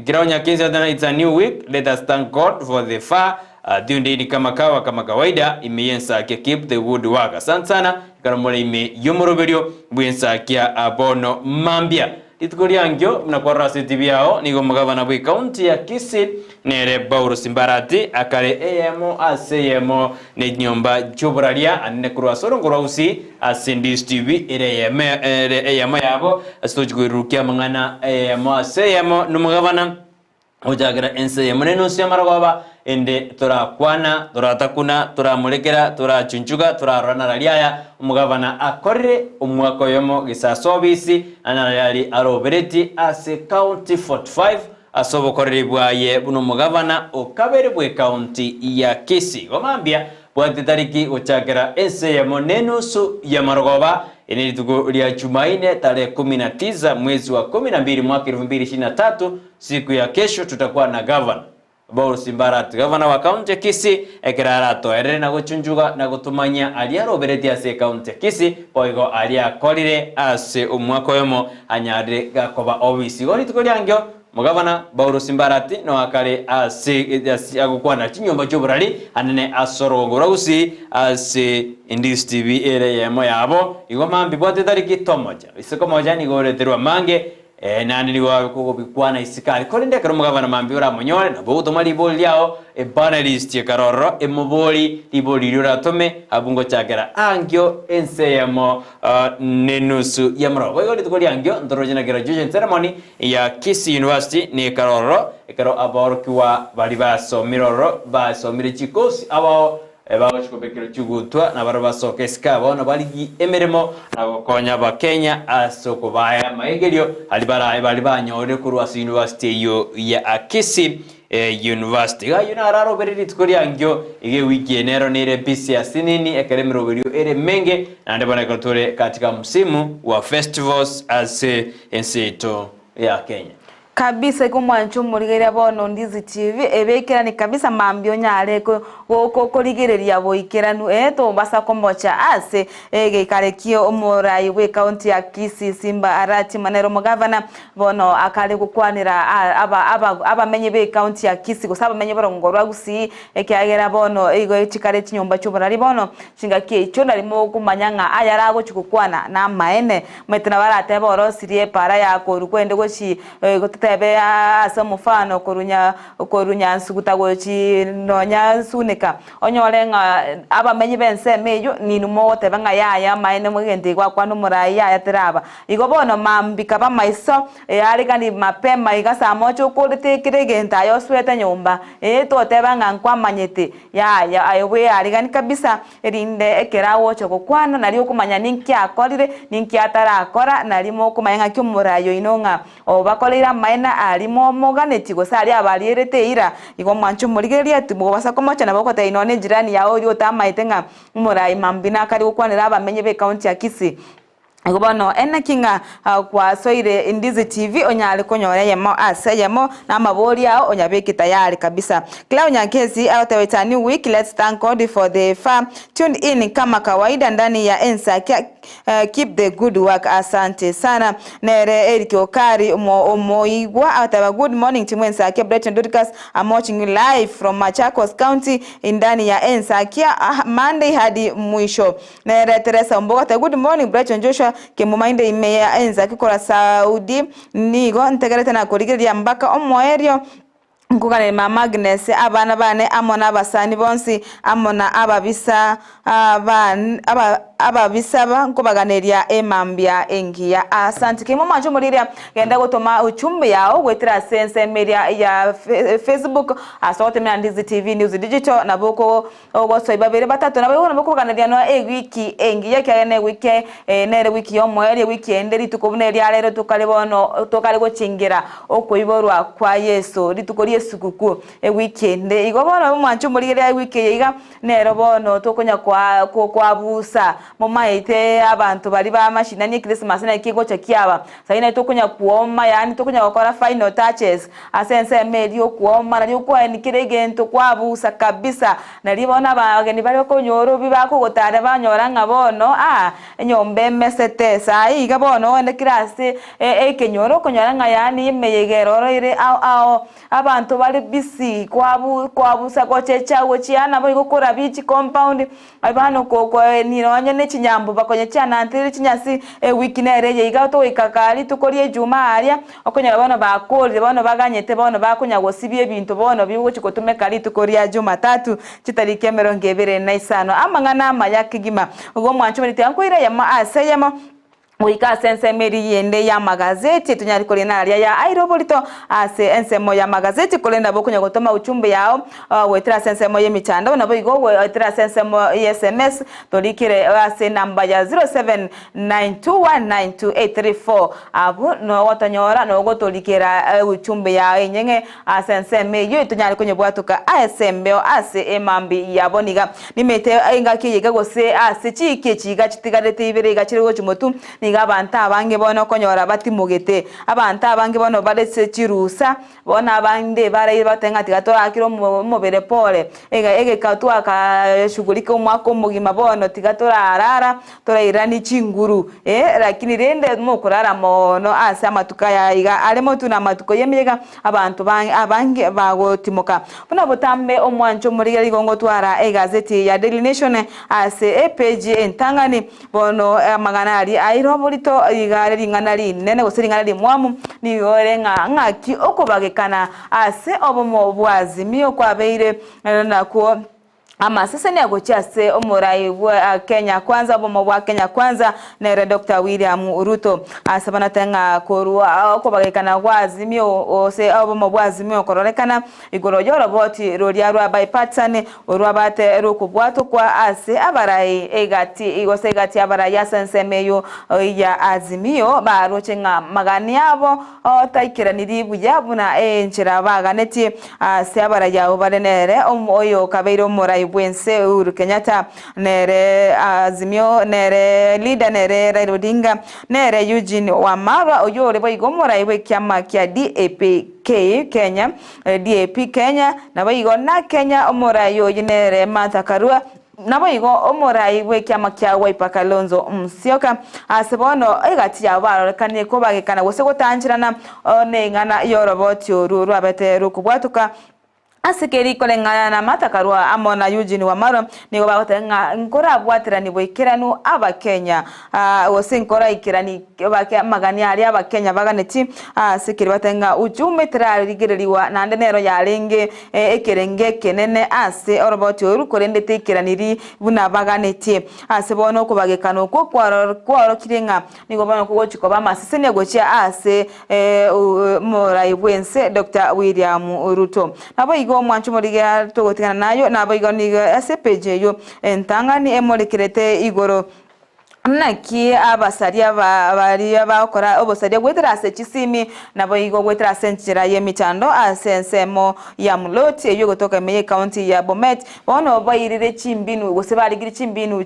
Kiraonya kinza then it's a new week. Let us thank God for the far dundi kama kawa kama kawaida imeyensa keep the wood work. Asante sana karamole ime yumuruberio bwensa kia abono mambia. Itukuriangyo mnakuwa rasi TV yao niko mgavana bwe county ya Kisii nere Bauro Simbarati akare AMO ACMO ne nyomba joburalia anne kurwa sorongora usi Ndizi TV ere AMO yabo astojigurukia mangana AMO ACMO numgavana ujagira NCM neno siamaragoba ende turakwana turatakuna turamulekera turachunchuga turarana raliaya umugavana akorre umwako yomo gisasobisi anayali arobereti ase county 45 asobokorere bwaye buno mugavana okabere bwe county ya Kisii gomambia bwate tariki uchagira NCM neno su ya marogoba ene tuko lia Jumanne tarehe 19 mwezi wa 12 mwaka 2023 siku ya kesho tutakuwa na governor Borusi Mbarati gavana wa kaunti ya Kisii ekirara toerere na guchunjuga na gutumanya alia roberetia ase kaunti ya Kisii boigo alia korire ase umwaka yomo anyare gakoba obisi gori tukoriangyo mugavana Borusi Mbarati no akare ase agukwana chinyomba choburari anene asorongora Gusii ase Ndizi TV ere yemo yabo igoma mbibwate tariki tomoja isiko moja ni goreterwa mange nani liwa kukubikwana isikali kolinde karo mugavana mambiura monyore na boto mali boli yao panelist ya karoro emoboli liboli liratome abungo chagera angyo enseyamo nenusu ya mro boyoli tukoli angyo ndorojina graduation ceremony ya Kisii University ni karoro ekaro aborkiwa bali baso miroro baso mirichikosi abao bagashikobekero cyugutwa nabarbasoke skabo nabaligi emeremo nagokonya bakenya asoko baya maegerio bali banyore ku Rwasi University yo ya Kisii University gayo nararo beriri tukoriangyo ige wiki enero nire bisi ya sinini ekeremero berio ere menge nande bana kulture katika msimu wa festivals ase enseto ya Kenya kabisa iko mwancho murigeria bono Ndizi TV ebekera ni kabisa mambio nyare ko ligereria boikeranu to basa komocha ase gekarekio omorai we county ya Kisii Simba Arati Manero mugavana bono akale gukwanira aba menye be county ya Kisii gusaba menye barongorwa Gusii ekyagera bono igo chikare chinyomba cy'uburari bono chingakie cyo narimo kumanyanga ayarago chikukwana na maene metena barate boro sirie para yako rukwende gochi tebe asa mufano korunya nsugutago chi nonya sunika onyolenga abamenyi bense meyo ninumo tebanga yaya maene mugende kwa numurayi ya teraba igobono mambika ba maiso ari kandi mapema igasa mocho kulitekiregenta yo sweta nyumba to tebanga kwa manyete ya ayowe ari kandi kabisa rinde ekerawo cyo kwana nari okumanya ninki akorire ninki atarakora narimo kumanya cyumurayo inonga obakolera maena alimo moganeti go sari abalierete ira igo mwancho murigeria tibo basa komocha na bako tainone jirani yao rio tamaitenga murai mambina kari ukwanira abamenye be county ya Kisii Gobono enakinga kwa soire Ndizi TV onyale konyore yemo asayemo na mabori yao onyabeki tayari kabisa. Kila Nyakezi out of a new week. Let's thank God for the farm. Tune in kama kawaida ndani ya Ensakia. Keep the good work. Asante sana. Nere Eric Okari Omoigwa out of a good morning to Ensakia. Brighton Dorcas, I'm watching you live from Machakos County ndani ya Ensakia Monday hadi mwisho. Nere Teresa Mboga good morning Brighton Joshua Kemuma imeya Ensakia kora Saudi nigo ntegerete na kurigiria mbaka omoerio Nkugane mama Agnes abana bane amona abasani bonsi amona ababisa ababisaba nkubaganiria emambia engia asante Kemuma njo muriria genda gutoma uchumbe yao gwetira sense media ya Facebook asote mina Ndizi TV News Digital na boko ogoso ibabere batatu na bako nakuganiria no wiki engia kyane wiki nere wiki yo moeri wiki enderi tukobuneria rero tukalibono tukaligocingira okoiborwa kwa Yesu litukorie sukuku weekend igobona mwancho muriria wiki yiga nero bono tokonya kwa busa momaite abantu bari ba mashina ni Christmas na kigo chakiaba saina tokonya kuoma yani tokonya gukora final touches asense medio kuoma na yuko nikirege kwa busa kabisa naribona bageni bari konyoro bibako gotare banyora ngabono nyombe mesete sai gabono ende kirasi ekenyoro konyora ngayani imeyegero ire abantu bari bisi kwa busa gochecha gochiana bo gukora bichi compound abano ko nironye ne chinyambo bakonye cyana ntiri chinyasi wiki nereye igato ikakali tukorie Jumaria okonyara bano bakori bano baganyete bano bakunya gosibye bintu bono bibugo chikotume kali tukoria Jumatatu chitariki 25 amangana amayakigima ugo mwancho murite yankwire yama asayama Wika sense meri yende ya magazeti tunyari kolena ya airobolito ase ensemo ya magazeti kolenda bokunya gotoma uchumbe yao wetira sense mo ye michanda nabo igo wetira sense mo SMS tolikire ase namba ya 0792192834 abu no watanyora no gotolikira uchumbe ya enyenge asense meyo tunyari konye bwatuka ASMBO ase emambi yaboniga nimete inga kiyiga gose ase chike chiga chitigarete ibere gachire go chimotu niga abantu abange bono konyora batimugete abantu abange bono baretse chirusa bona abande bare batenga tigatora akiro mubere pole ege katwa ka shughulika umwako mugima bono tigatora arara tora irani chinguru lakini rende mukurara mono ase amatuka ya iga aremo tuna matuko yemiga abantu abange bagotimoka bona botambe omwancho muri ligongo twara egazeti ya Daily Nation ase page entangani bono maganari airo burito igare ringana nene gosiringana rimwamu ni orenga ngaki okubagekana ase obomo bwazimio kwabeire nako ama sasa ni agochase omurai wa Kenya kwanza bomo bwa Kenya kwanza na Dr. William Ruto asabana tenga korwa okubagekana gwazimio ose obomo bwazimio kororekana igoro yoroboti roriarwa bypatsane orwabate rukubwato kwa ase abarai egati igose egati abarai yasensemeyo ya azimio barochenga magani yabo otaikiraniri bujabuna enchira baganeti ase abarai yabo barenere oyo kabeiro murai bwense Uhuru Kenyatta nere azimio nere leader nere Raila Odinga nere Eugene Wamalwa oyore boigomora iwe kiama kia DAP Kenya DAP Kenya na boigona Kenya omora yo nere Martha Karua nabo igo omorai we kiama kia Wiper Kalonzo Musyoka asebono egati ya barekane ko bagekana gose gotanjirana onengana yoroboti oruru abete rukubwatuka asikeri kolengana na Martha Karua amona Eugene Wamalwa nigo bagotenga nkora bwatirani boikeranu abakenya ose nkora ikirani magani ali abakenya baganeti asikeri batenga ujume tirarigiririwa nande nero yarenge ekerenge kenene ase oroboti orukorende tekiraniri buna baganeti asebono kubagekano ko kwaro kirenga nigo bano kugochiko bamasise negochia ase morai bwense Dr. William Ruto nabo mwanchu muriga togotikana nayo nabo igoniga ase page yo entangani emolekirete igoro naki abasaria bari bakora obosaria gwetera ase chisimi nabo igo gwetera senchira yemichando asensemo ya muloti eyo gotoka meye county ya Bomet bono bayirire chimbinu gose barigire chimbinu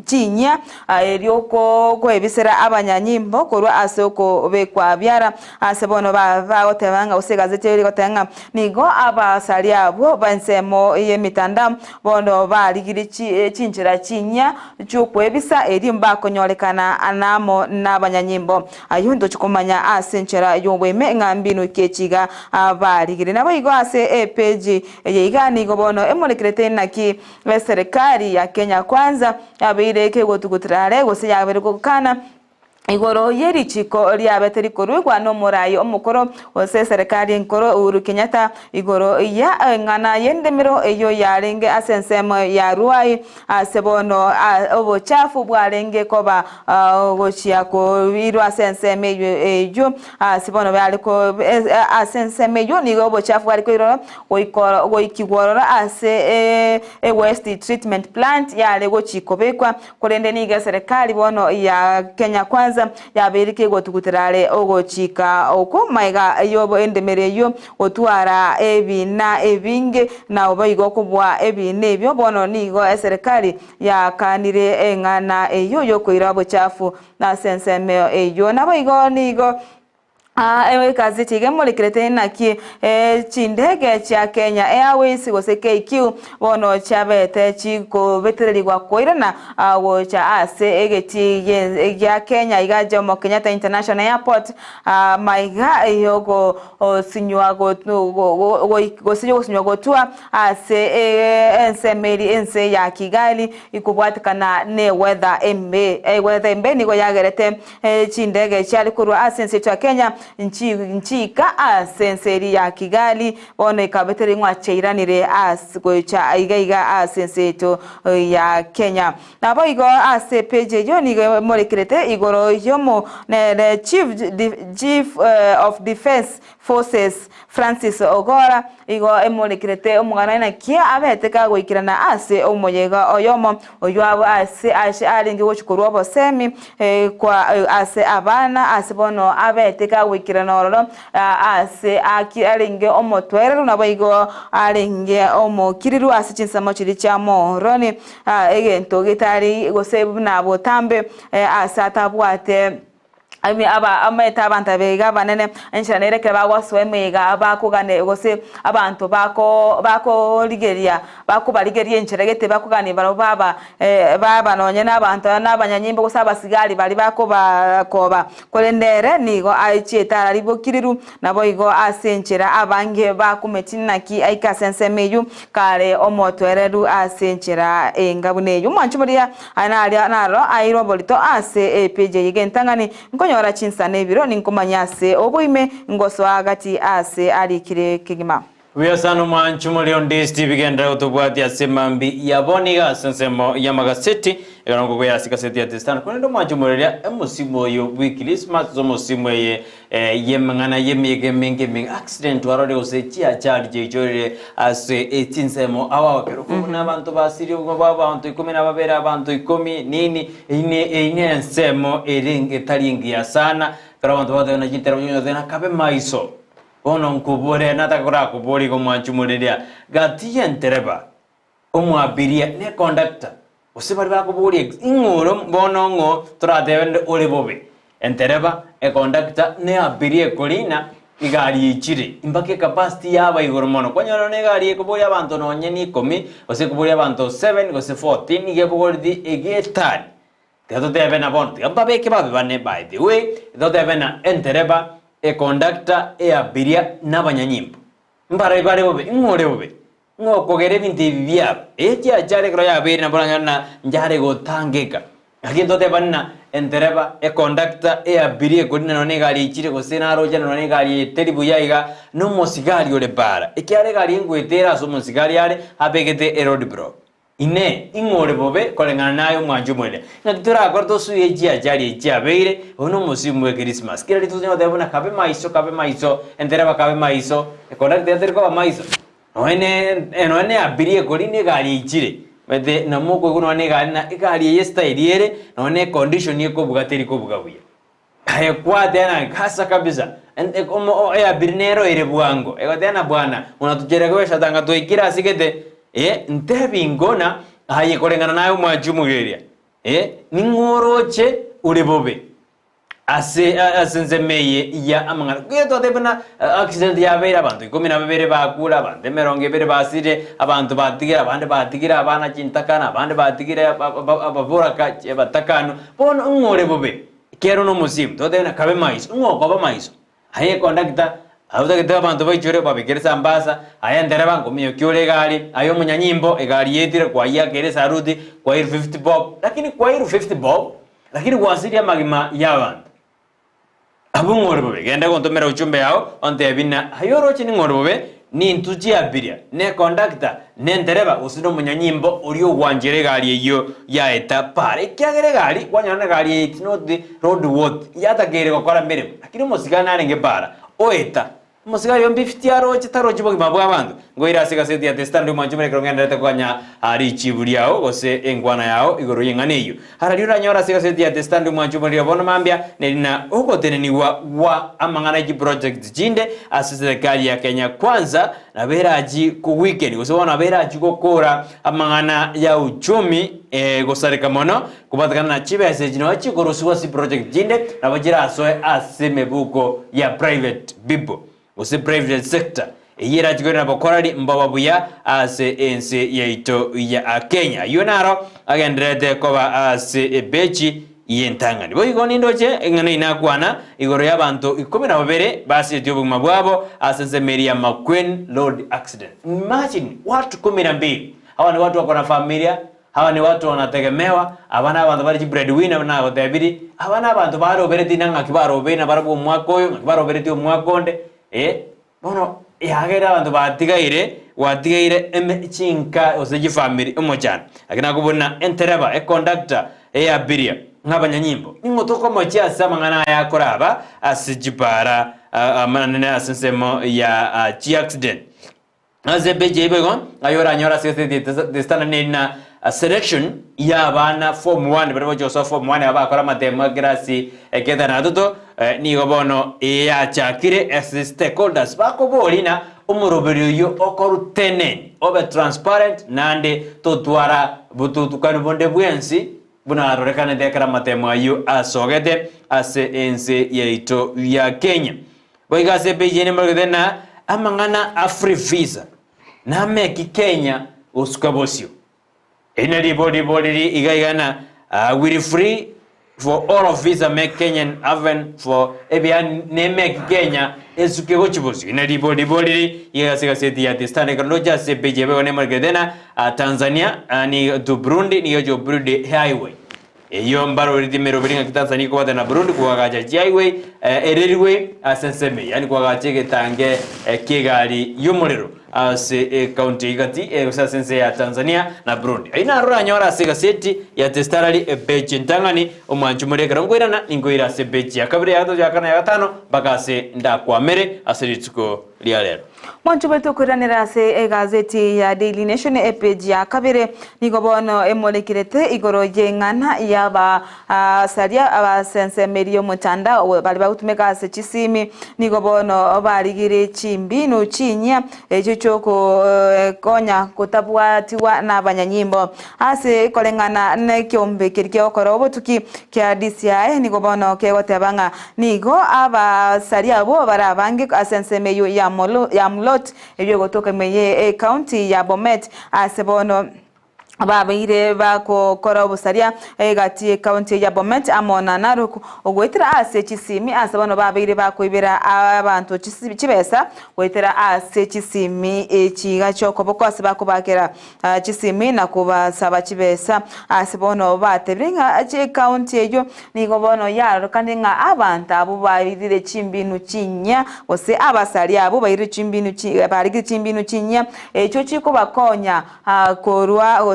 chinya erioko kwebisera abanyanyimbo korwa asoko bekwa byara ase bono bagotebanga ose gazeti eri gotenga nigo abasaria abo bansemo yemitanda bono barigire chinchira chinya chukwebisa eri bakonyorekana anamo n'abanyanyimbo ayundo chukomanya asenchera yobweme ngambino kechiga abarigire nabo igo ase page yigani gobono emolekirete naki serikali ya Kenya kwanza abireke gotugutrare gose yabere kokana igoro yeri chiko liabeteri korugwa no morayo omukoro ose serikali nkoro Uhuru Kenyatta igoro ya ngana yendemiro eyo yarenge asensemo ya ruai asebono obo chafu bwarenge koba gochia ko biru asenseme eyo asebono baliko asenseme yo nigo obo chafu baliko iro goikigorora ase waste treatment plant yale gochiko bekwa korende niga serikali bono ya Kenya kwanza yaberike gotuguterare ogochika oko maiga yobo endemereyo otwara ebina ebinge na obayigo kubwa ebine ebyo bono nigo serikali ya kanire engana eyo yokoira bochafu na senseme eyo nabayigo nigo kazi tigemo likirete naki chindege cha Kenya Airways gose KQ bono chabete chiko betererigwa koirana wo cha ase egeti ya Kenya igaje mo Kenyatta International Airport maiga yogo sinywa go sinywa go tua ase ensemeri ense ya Kigali ikubwatikana ne weather embe nigo yagerete chindege cha likuru asense cha Kenya nchika asenseri ya Kigali bono ikabeteri ngwa cheiranire asgocha iga asenseto ya Kenya nabo igo ase page yo ni molekirete igoro yomo ne chief of defense forces Francis Ogora igo emolekirete omugana na kia abeteka goikirana ase omoyega oyomo oyabo ase alingi wochukuru obosemi kwa ase abana ase bono abeteka wikira nororo ase arenge omotwereru nabo igo arenge omokiriru ase chinsamo chiri cha moroni egento gitari gose nabo tambe ase atabwate ameta abantu bega banene enshana ke bagwaswe mega bakugane gose abantu bako ligeria baligeria encheregete bakugane baro baba nonye n'abantu n'abanyanyimbo gose abasigari bali bakoba kolendere nigo aichieta ribokiriru nabo igo asenchera abange bakumetinaki aikasensemeyu kare omotwereru asenchera engabuneyu mwanchumoria analia naro airobolito ase epeje yigentangani ora chinsa nebiro ninkomanyase obuime ngoso agati ase alikire kigima Wiyasano mwanchumuli on Ndizi bigenda utubwati ya semambi ya boniga sensemo ya magaseti ekanongo kwa yasika seti ya testana kunendo mwanchumuli ya musimu yo wikilismas zo musimu ye mangana ye mege accident warode usechi achali jejore ase etinsemo awa wakero kuna abantu basiri ubaba abantu 10 n'ababera abantu 10 nini ine ensemo eringe taringi ya sana kara abantu badana jitero nyona kabe maiso ono nkubore natakora kubori ko mwanchumureria gati yentereba omwabiria ne conductor osibari bakubori ingoro bonongo turadebende olibobe entereba conductor ne abirie kolina igari ichire imbake capacity yaba igoro mono kwanyoro ne gari ekubori abantu nonye ni 10 ose kubori abantu 7 gose 14 ige kubori egetan teto debena bonti ambabe ke babe bane by the way teto debena entereba conductor abiria n'abanyanyimbo mbara ibare bobe ingore bobe ngokogere bintu bibya eti ajare kro ya bere nabona njare gotangeka agindo te banna entereba conductor abiria ko none gari ichire go senaro jana none gari teribu yaiga no mosigari ole bara ekiare gari ngwetera so mosigari yale abegete road bro ine ingore bobe kolengana nayo mwanjumwele natura gordo suye jia jari jia beire ono musimu we Christmas kila litu nyo debona kabe maiso entereba kabe maiso conductor enterko maiso ene abirie koline gari ichire mede namoko kuno ne gari na igari yesta iriere none condition yeko bugateri ko bugabuya aye kwa tena kasa kabisa omo ya birnero ire buango ego tena bwana unatujeregesha tanga toikira asigete ntebi ngona haye kolengana nayo mwajumugeria ningoroche uribobe asensemeye ya amangana kweto tebona accident ya beira abantu 12 bakula abantu 20 basire abantu batigira abandi batigira abana cintakana abandi batigira abavura batakano bono ngorebobe kero no musimu todena kabe maiso ngokoba maiso haye conductor avuga que abantu bayichure babigereza ambasa ayendera bango miyo kyole gari ayo munyanyimbo egari yetire kwa ya gereza rudi kwa 50 bob lakini kwa 50 bob lakini wasiri magima yabantu abungore bobe genda kontomera uchumbe yao onte bina hayoro chini ngore bobe ni ntuji abiria ne conductor ne ndereba usino munyanyimbo uriyo wanjire gari iyo ya eta pare kyagere gari kwanyana gari it not the road worth yata gere gukora mbere lakini musigana arenge bara oeta musigari yombi 50 aro chitaro chibogi mabwa bandu ngo irasika seti ya testandi mwanjumere krongenda kwanya ari chiburi yao gose engwana yao igoro yenganeyo haraliura nyora sika seti ya testandi mwanjumere yabona mambia nelina uko teneni wa amangana ji project jinde serikali ya Kenya kwanza na beraji ku weekend gose wana beraji kokora amangana ya uchumi gosareka mono kubatakana na chibe asejino chigorosuwa si project jinde na bajira asoe asemebuko ya private people ose private sector yera jigona bokorari mbababuya ase ense yaito ya Kenya yonaro agendrete koba ase ebechi yentangani boyigo nindoche engana inakwana igoro yabantu 12 basi tyobu mabwabo ase Maria McQueen road accident. Imagine watu 12 hawa ni watu wako na familia, hawa ni watu wanategemewa, abana abantu bari breadwinner na odebiri, abana abantu baro bereti nanga kibaro bena barabu mwakoyo kibaro bereti omwakonde bono yagera abantu watigaire emchinka oseji family omochana akina kubona entereba conductor abiria ngabanyanyimbo ningotoko mochia sama ngana ya koraba asijipara amanene asensemo ya chi accident azebeje begon ayora nyora sete destana nena selection ya bana form 1 bero joso form 1 abakora mademocracy eketa na toto nigo bono ya chakire as stakeholders bakoborina umuroberio yo okorutenen obe transparent nande totwara bututukano bonde bwensi buna rorekane dekara matemo ayo asogete ase ense yeito ya Kenya boigase bejene margedena amangana afri visa na meki Kenya uskabosio inari body igaigana will free for all of visa make Kenyan even for ebian ne make Kenya esuke gochibosi inari body igase seti ya testane kanoja se bejebe ne margedena Tanzania ni to Burundi ni yo Burundi highway iyo mbaro ritimero biringa Tanzania kwa na Burundi kwa gaja highway ereriwe asenseme yani kwa gachege tange Kigali yumuriro ase county igati usasense ya Tanzania na Burundi aina rora nyora siga seti ya testarali beji ntangani omwanju murekera ngwirana ningoira se beji ya kabiri ya kana ya gatano bakase ndakwa mere aserituko lialero mwanju beto kuranira se gazeti ya Daily Nation page ya kabiri nigobono emolekirete igoro yengana yaba saria abasense merio mutanda bali bagutumeka se chisimi nigobono baligire chimbino chinya choko konya kutabwatiwa na banyanyimbo ase kolengana ne kyombe kirike okorobo tuki kya DCI nigobono kegotebanga nigo aba saria bo barabange asense meyo ya mlot ebyo gotoka meye county ya Bomet asebono ababaire bako kora obusaria gati county ya Bomet amona naruko ogwetera ase chisimi asabano babaire bako ibera abantu chibesa gwetera ase chisimi echiga chokoboko asibako bakera chisimi nakuba saba chibesa asebono batebringa ache county eyo nigobono yaro kandi nga abantu abo baire chimbinu chinya ose abasari abo baire chimbinu barige chimbinu chinya echo chiko bakonya korwa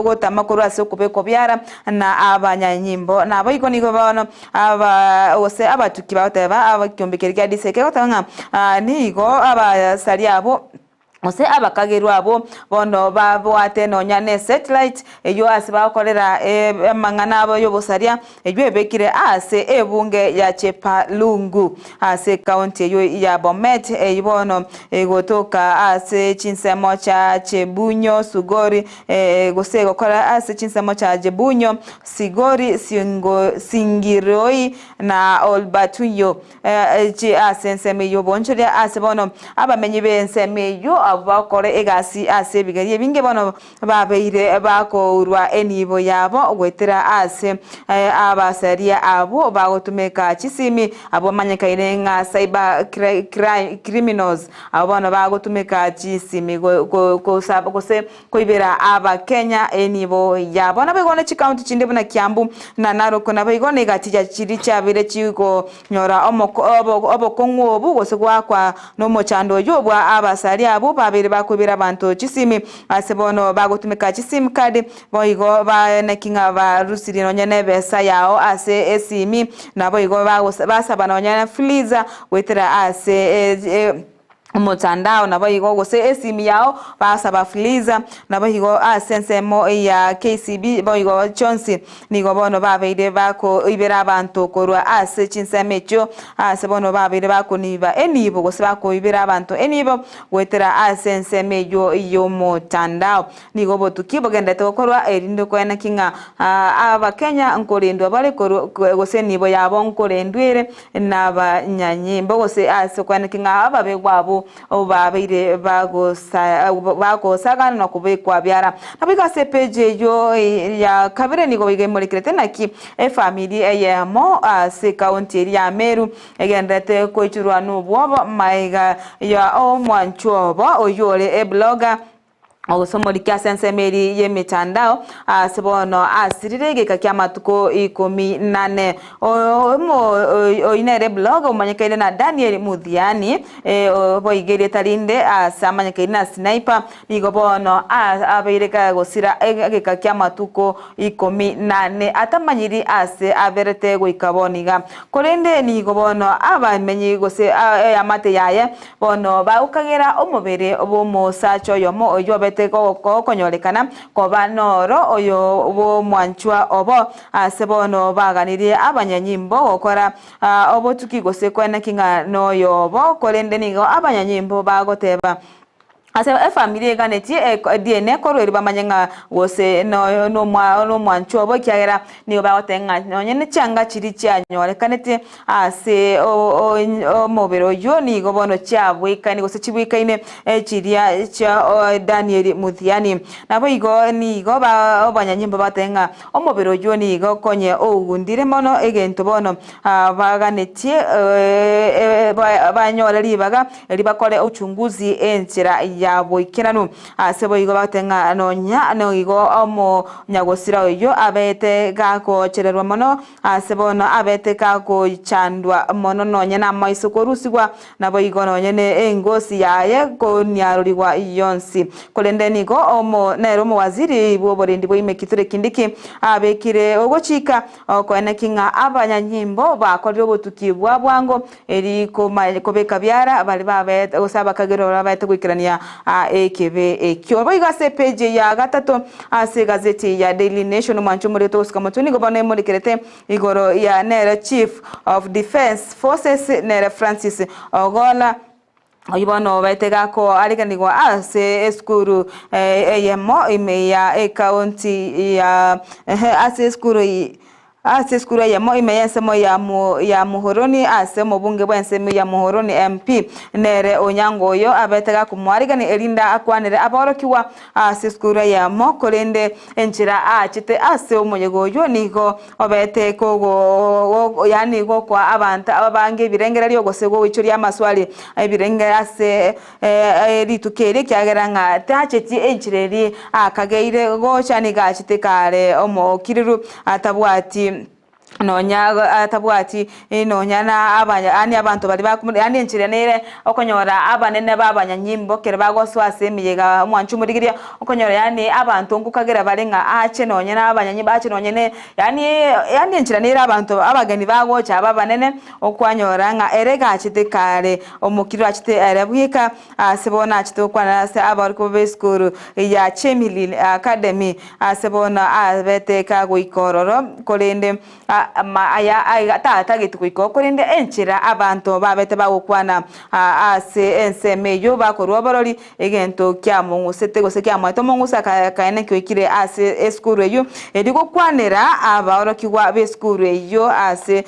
gotama korwa se kubeko byara na abanyanyimbo na bayiko niko bano aba ose abatuki bateba abakyombekerya diseke gotanga nigo abasari abo ose abakagerwa abo bono babwate nonya ne satellite eyo asibakolera mangana abo yobosaria eyo ebekire ase ebunge ya Chepalungu ase county eyo ya Bomet eyibono egotoka ase chinsemo cha Chebunyo Sugori gose gokora ase chinsemo cha Jebunyo Sigori Singiroi na Olbatuyo chi asenseme yo bonchoria ase bono abamenyi benseme yo bakore egasi ase bigari binge bono babeire bako urwa enibo yabo gwetera ase abasaria abo bagotumeka chisimi abo manyakaire nga cyber criminals abo bono bagotumeka chisimi kose koibera aba Kenya enibo yabo nabegone chi county chinde buna Kiambu na Narok nabegone gatija chiri chabire chiko nyora obo kongo obu gose kwa no mochando yobwa abasaria abo babiri bakubira abantu chisimi asebono bagotumeka chisim card boigo ba nakinga ba rusirino nyene besa yao ase esimi naboigo basaba nonyana fliza wetera ase mutandao nabayigo gose esimi yao basaba fliza nabayigo asensemo ya KCB boyigo Chonsi nigo bono babeire bako ibera abantu korwa ase chinsemecho asebono babeire bako niba enibo gose bako ibera abantu enibo wetera asensemeyo iyo mutandao nigo botukibo genda tokorwa erindo kwena kinga aba Kenya nkorendo bale gose nibo yabo nkorendwire nabanyanyimbo gose ase kwena kinga ababe gwabo obabeire bagosagana no kubekwa byara nabiga sepeje yo ya kabire nigo bigemolekete naki family eyemo se county ya Meru egendete kochurwa n'ubwo maiga ya omwanchoba oyore blogger ogusomolikia sensemeri ye mitandao sebono asirirege kakiamatuko 18 oinere blog omanyakaire na Daniel Mudhiani boigere talinde asamanyakaire na sniper nigobono abeireka gosira kakiamatuko 18 atamanyiri ase aberete goikaboniga korende nigobono abamenyi gose amate yaye bono baukagera omubere obo mosacho yomo oyobe bete konyorekana koba noro oyo bo mwanchwa obo asebono baganirie abanyanyimbo gokora obo tukigose kwene kinga noyo bo kolende nigo abanyanyimbo bagoteba ase family ganeti DNA korori bamanyenga wose no mwanchu obo kyagera ni bagotenga nonyene cyanga kiri cyanyore kaneti ase o mobero yo ni gobono cyabwika ni gose kibwikaine kiria cha Daniel Muthiani nabo igo ni go banyanyimbo batenga o mobero yo ni go konye ogundire mono egento bono baganeti banyore libakole uchunguzi enchira ya boikeranu asebo igo batenga nonya no igo omo nyagosira oyo abete gako chererwa mono asebo no abete gako chandwa mono nonya na maiso korusigwa nabo igo nonya ne engosi yaye ko nyaruriwa yonsi kolende nigo omo nero mu waziri bo borendi bo imekitire kindiki abekire ogochika okone kinga abanyanyimbo bakorire obutukibwa bwango eri kobeka byara bali babete osaba kagero babete kwikirania ekebe ekyo bayigase page ya gatatu ase gazeti ya Daily Nation manchu muri to skamotuni gobane muri kerete igoro ya nere Chief of Defense Forces nere Francis Ogola oyibano betega ko aliganirwa ase eskuru yemo imeya county ya ase eskuru yemo imeya semo ya muhoroni ase mubunge bwensemo ya muhoroni MP nere onyango yo abetega kumwarigani elinda akwanere aborokiwa ase eskuru yemo kolende enchira achite ase omonyego yo nigo obete kogo yani go kwa abantu abange birengera lyo gosego wicuri amaswali birengera ase litukere kyageranga tacheti enchireri akageire go chani gachite kare omo kiriru atabwati nonya atabwati nonya na abanya abantu bali bakumuri yani enchirenere okonyora abanene babanyanyimbo kere bagoswase miyega mwanchu murigiria okonyora yani abantu ngukagera balenga ache nonya na abanyanyimbo ache nonya ne yani enchirenere abantu abagani bagocha abanene okwanyora nga erega achite kare omukiro achite arabwika asebona achite okwana se abariko beskuru ya Chemili Academy asebona abete kago ikororo kolende aya tata gituko korinde enchira abantu babete bagukwana ase ensemeyo bakorwa barori egento kya mungusete gose kya mwato mungusa kaene kwikire ase eskuru eyo edigo kwanera abaorokiwa beskuru eyo ase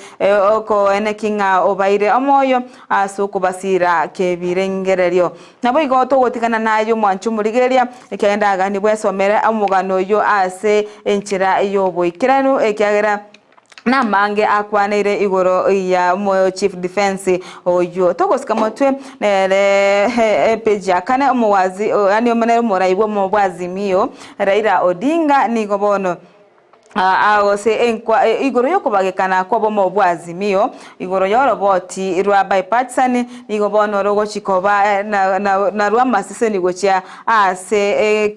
oko ene kinga obaire omoyo ase okubasira kebirengereryo nabo igo togotikana nayo mwanchu murigeria ekenda agani bwesomera omugano yo ase enchira eyo boikiranu ekyagera na mange akwanire igoro ya moyo Chief Defense oyo togosika motwe nere page akane omuwazi yani omenere muraibo mu bwazimio Raila Odinga nigo bono agose enkwa igoro yokubagekana kwabo mu bwazimio igoro yoroboti rwa bipartisan nigo bono rogo chikoba na rwa masise nigocha ase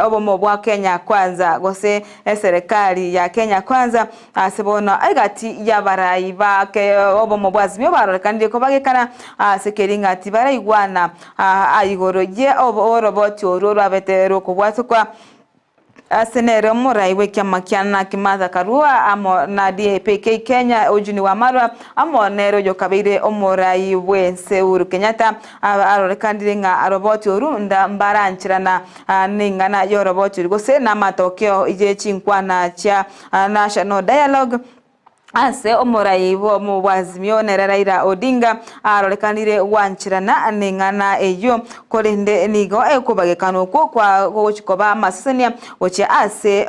obo mu bwa Kenya kwanza gose serikali ya Kenya kwanza ase bono agati yabarayi bake obo mu bwazimio barokandi ko bagekana ase keringa ati barayigwana igoro ye obo roboti ororo abetero kubwatukwa asenero muraiwe kyamakyana kimatha karua amo na DPK Kenya ojuni wa marwa amo nero yokabire omurai wense Uhuru Kenyatta arorekandire nga aroboti orunda mbaranchirana ningana yo roboti gose na matokeo ije chinkwana cha National Dialogue ase omurai bo mu bwazimio nere Raila Odinga arorekanire wanchirana ningana eyo kolende nigo ekubagekano kwa gochikoba masenia oche ase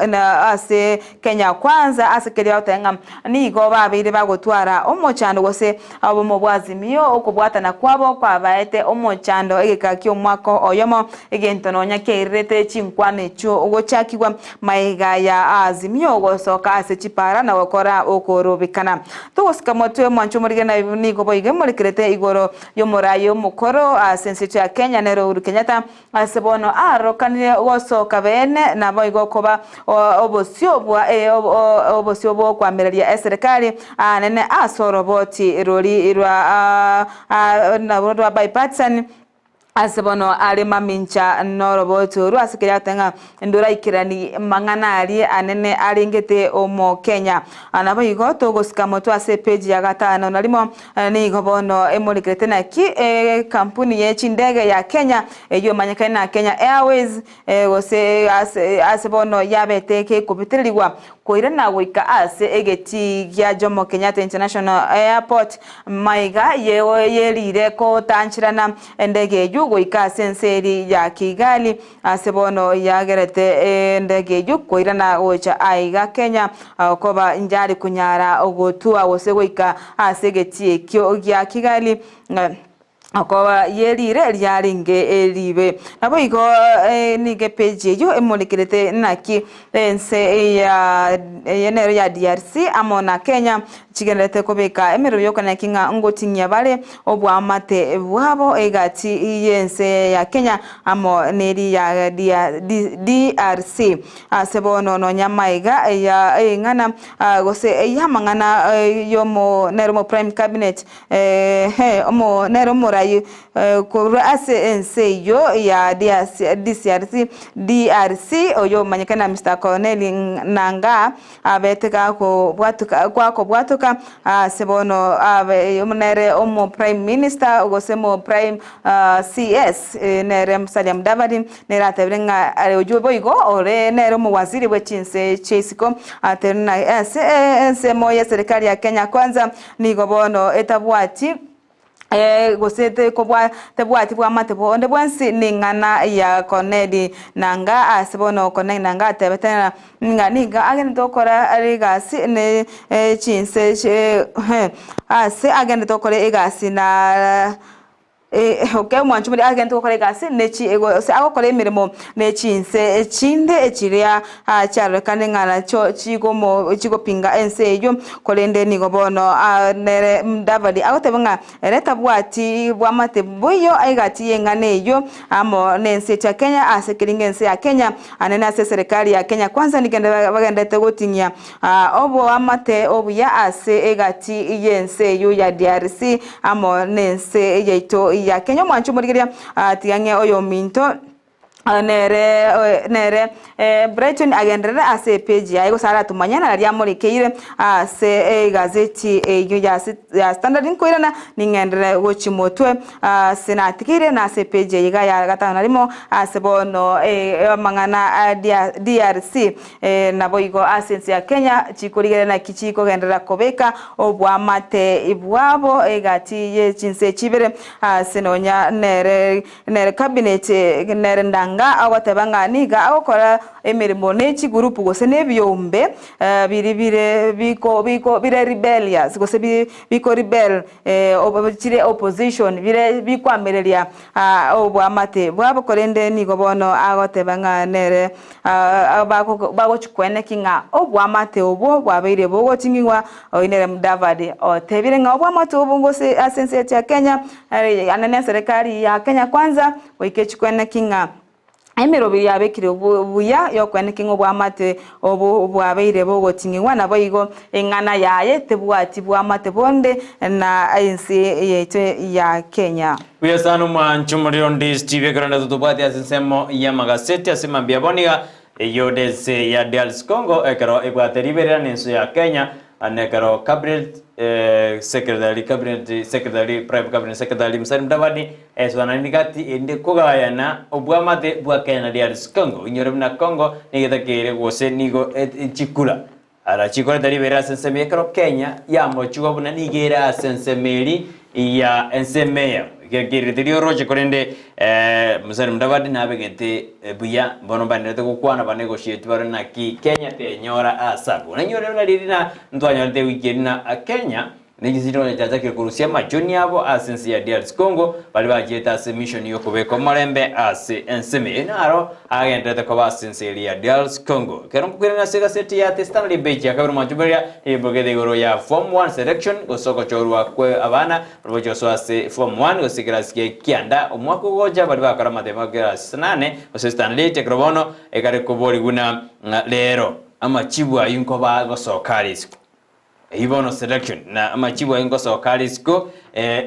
na ase Kenya kwanza ase kelia otenga nigo babire bagotwara omochando gose abo mu bwazimio okubwatana kwabo kwabaete omochando egekaki omwako oyomo egentononya kerete chinkwane cho ogochakigwa maiga ya azimio gosoka ase chipara na gokora okorobikana togosika motwe mwancho murigena nigo boige murikerete igoro yomorayo mukoro sensitu ya Kenya nero Uhuru Kenyatta asebono arokanire gosoka bene na boigo koba obosio bwo kwambereria serikali nene asoroboti rori irwa na rwa bipartisan asebono ari mamincha noroboto ru asikiria tenga ndura ikirani manganari anene aringete omo Kenya anabo igo togosika moto ase page ya gatano narimo ni gobono emolikrete na ki kampuni ye chindege ya Kenya eyo manyaka na Kenya Airways gose asebono yabeteke kubitirigwa koire na goika ase egeti ya Jomo Kenyatta International Airport maiga yerire ko tanchirana ndege goika senseri ya Kigali asebono yagerete ndege koira na gocha aiga Kenya koba njari kunyara ogotua wose goika asegeti ekyo ya Kigali akoba yerire ryaringe elibe nabo igo nige page yo emolikirete naki ense ya yenero ya DRC amona Kenya chigenete kobeka emero yo kana kinga ngotinya bale obwa mate bwabo egati yense ya Kenya amo neri ya DRC asebono no nyamaiga ya ngana gose ya mangana yomo neromo prime cabinet omo neromo ko ase ense yo ya DRC oyo manyekana Mr. Corneli Nanga abeteka ko bwatuka sebono nere omo prime minister ogosemo prime CS nere Musalia Mudavadi nere atebrenga ojo boigo ore nere omo waziri wechinse chesiko aterna ense moya serikali ya Kenya kwanza ni gobono etabwati gosete kobwa tebwati bwa mate bonde bwansi ningana ya Corneli Nanga asebono Corneli Nanga tebetena nganiga agene dokora arigasi ne chinse ase agene dokora egasi na okay mwanchu muri agento kore gasi nechi ego se agokore imirimo nechinse chinde echiria cyaro kandi ngana cyo chigo pinga ense yo kolende ni gobono nere Mudavadi agotebanga ereta bwati bwamate boyo aigati yengane yo amo nense cha Kenya asekiringense ya Kenya anena ase serikali ya Kenya kwanza nigenda bagendete gotinya obo amate obuya ase egati yense yo ya DRC amo nense yeito ya Kenya mwanchu murigiria tiyange oyo minto nere Brighton agendere ase page ya ego sara tumanyana ari amurikeire ase gazeti yo ya Standard inkoirana ningendere gochimotwe senatikire na ase page yiga ya gatano arimo ase bono mangana DRC nabo igo asense ya Kenya chikurigere na kichiko gendera kobeka obwa mate ibwabo egati ye chinse chibere senonya nere cabinet nere ndanga awatebanga niga awokora emirimo nechi group gose nebyombe bire rebellious gose biko rebel obachire opposition bikwamereria obwa mate bwabo korende nigo bono agotebanga nere bago chikwene kinga obwa mate obwo bwabeire bogo tingiwa oinere Mudavadi otebire nga obwa mate obwo gose asense ya Kenya anene serikali ya Kenya kwanza oike chikwene kinga emero biri abekire buya yokwenekingo bwa mate obo bwabeire bogotingiwa nabo igo engana yaye tebwati bwa mate bonde na ensi yete ya Kenya uya sanu mwanchu muri Ndizi TV granda tutubati asensemo ya magaseti asimambia boniga yodese ya DRC Congo ekero ebwateriberera nenso ya Kenya anekero cabinet secretary prime cabinet secretary Musalia Mudavadi eswananigati ende kugayana obwamate bwa Kenya DRC Congo inyoremna Congo nigetakere gose nigo chikula ara chikora daribera senseme kero Kenya yamo chugo buna nigera sensemeri ya ensemeya gegere roje korende Musalia Mudavadi nabegete buya bono banete kukwana banegotiate barana ki Kenya te nyora asabu na nyora na lirina ntwanya te weekend na Kenya nigiziro nyajaza ke kurusia majoni yabo asensi ya DRC Congo bali bajeta ase mission yo kubeko marembe ase enseme naro agenda ko basensi ya DRC Congo kero kukwena sega seti ya Standard Beach akabiro majuberia ebogede goro ya form 1 selection gosoko chorwa kwe abana rojo so ase form 1 gosikirasiye kianda omwako goja bali bakara matemagera sanane ose Stanley tekrobono ekare kobori guna lero ama chibwa yinko ba gosokarisiko ibono selection na machibu ingo sokali sko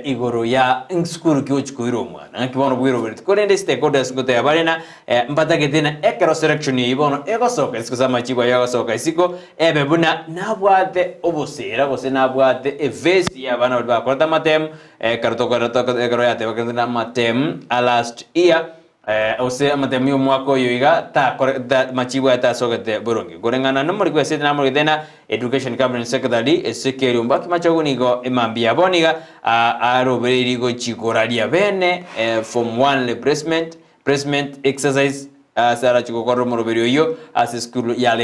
igoro ya skuru kyochikuiro mwana nkibono bwiro bwiro korende stakeholders ngote yabarena mpatagetena ekero selection ibono ego soka isko za machibu ya soka isiko bebuna nabwate obosera gose nabwate evesi yabana bakorata matem karotoko ekero yate bakenda matem last year ose amatemi omwako yoiga ta machibu ta sogete borongi gorengana no muri kwese na muri dena education cabinet secretary esekeri ombaki machaguni go emambia boniga aroberi go chikoralia bene form 1 placement exercise sara chikokoro moroberi yo as school ya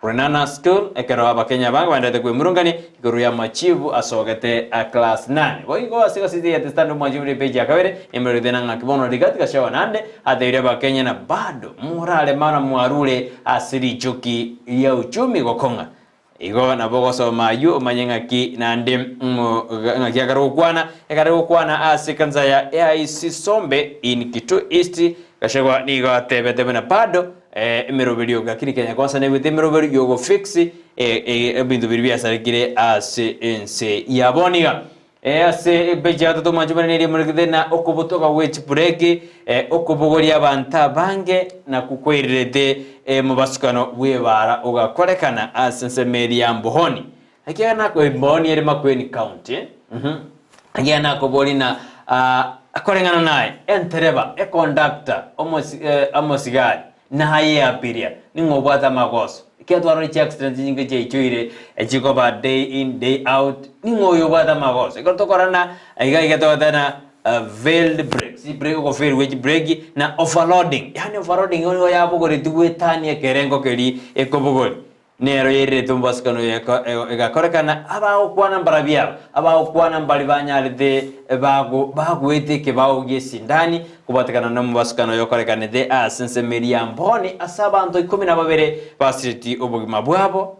Renana School ekero abakenya bangu bandete kwe murungani iguru ya machibu asogete a class 9 boigo asiko siti ya testando machibu page yakabere emere dena ngakibono rigati kashawa nande adeire bakenya na bado murale mana mwarule asiri chuki ya uchumi gokonga igo na bogo so mayu manyenga ki nande ngaki akaro kwana asikanza ya AIC Sombe in Kitu East kashawa nigo tebe na bado emeroberio gakiri Kenya kwanza ne wite emeroberio yogo fix bintu biribia sarikire ense yaboniga ase bejato to manjumane ne rimurikide na okubotoka wech break okubogoria abanta bange na kukwererete mubasukano webara ugakorekana asense media mbohoni akiana ko mboni ere makweni county akiana ko bolina akorengana naye entereba conductor omosigari na haye apiria ningobwata magoso ketwaro chi accident nyinge je choire echiko ba day in day out ningoyo bwata magoso ikotokorana aiga totana veiled brakes break ko fail which break na overloading yani overloading yo yabugori tuwetani ekerengo keri ekobugori nero yere tumbasukano egakorekana abaokwana mbarabia abaokwana mbalibanyalide bagwete ke baogesindani kubatekana no mbasukano yokorekane de asense media mboni asabantu 12 basiti obugima bwabo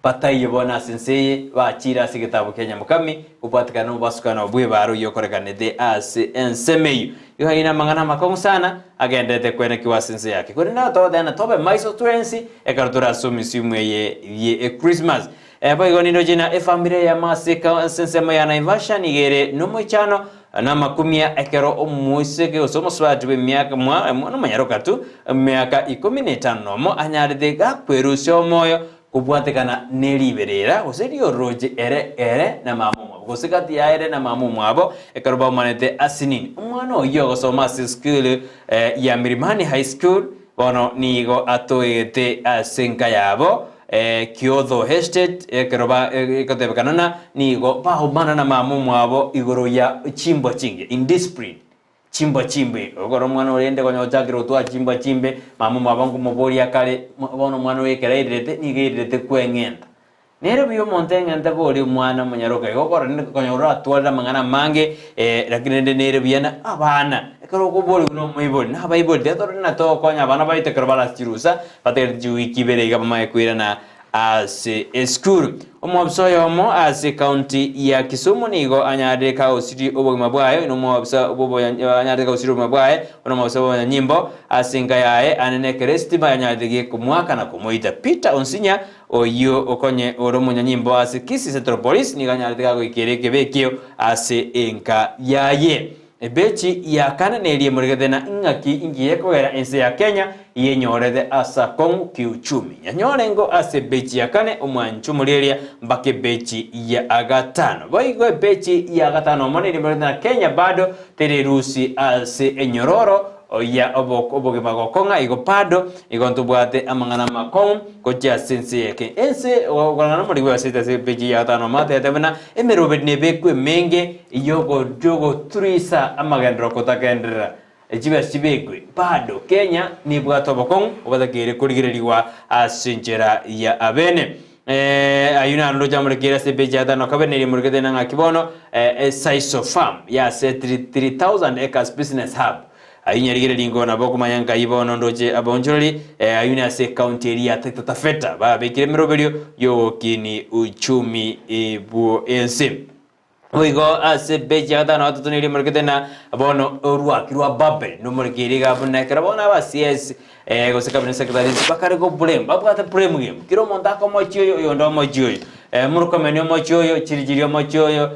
bataye bona senseye bachira sigitabo Kenya mukami kubatekana no mbasukano bwe baro yokorekane de asensemeyo yo haina mangana makongo sana agendete kwene kiwa sense yake kuri na to dena tobe maiso 20 ekartura sumisimu ye Christmas bayigo nino jina family ya masika sense ya Naivasha nigere no mochano na makumia ekero omuseke osomoswatu bemyaka mwana manyaroka tu myaka 15 mo anyaride gakwerusyo moyo kubwatekana neliberera oserio roje ere na mamumo gosigati yaere na mamumo abo ekaroba manete asinini umwana oyo gosoma school ya Mirimani High School bono nigo atoete asenka yabo Kiotho Estate ekeroba ekotebekanana nigo bahomana na mamumo abo igoro ya chimbo chinge indiscipline chimbe ogoro mwana orende konyochakiro twa chimbe mamumo abangu mobori akale bono mwana wekererete nigerete kwengenda nero biyo montengenda bori mwana munyaroka igokora ni konyora twala mangana mange lakini nero biyana abana ekero ko bori no moibori na baibori deto na to konya abana baite kerbala chirusa pater juiki berega mama kwira na as school omwabsoyo mo as county ya Kisumu nigo anyade ka osiri obogima bwayo no mwabsa obobo anyade ka osiri obogima bwayo no mwabsa nyimbo asinga yae anene kresti ba anyade ge kumwaka na kumoita Peter onsinya oyo okonye oromunya nyimbo as Kisii Metropolis nigo anyade ka goikereke bekio as enka yaye ebechi ya kana nelie murigedena ngaki ingiye kwera ense ya Kenya yenyorede asa kongu kiuchumi yanyorengo ase bechi ya kane omwanchu muliria mbake bechi ya agatano boigo bechi ya agatano moneli murigedena Kenya bado tererusi ase enyororo ya oboge magokonga igo pado igo ntubwate amangana makon koja sense yake ense ogana muri wa sita se beji ya tano mate tebena emerobe nebekwe menge yogo jogo trisa amagandro kotakendera ejiba sibekwe pado Kenya ni bwato bokon obadakire kurigiririwa asinjera ya abene ayuna ndo jamre kira se beji ya tano kabene muri gedena ngakibono Saiso farm ya se 3000 acres business hub ayinyarigire lingo na boko mayanga ibono ndoje abonjori ayuna se county area tetafeta ba bekire meroberio yo kini uchumi bu ense oigo ase beja da no tutuniri marketena abono ruakirwa babe no markiriga abona karabona ba CS go se cabinet secretary bakare go blame babata blame game kiro monda ko mochio yo ndo mochio murukomeni omochoyo chirijiri omochoyo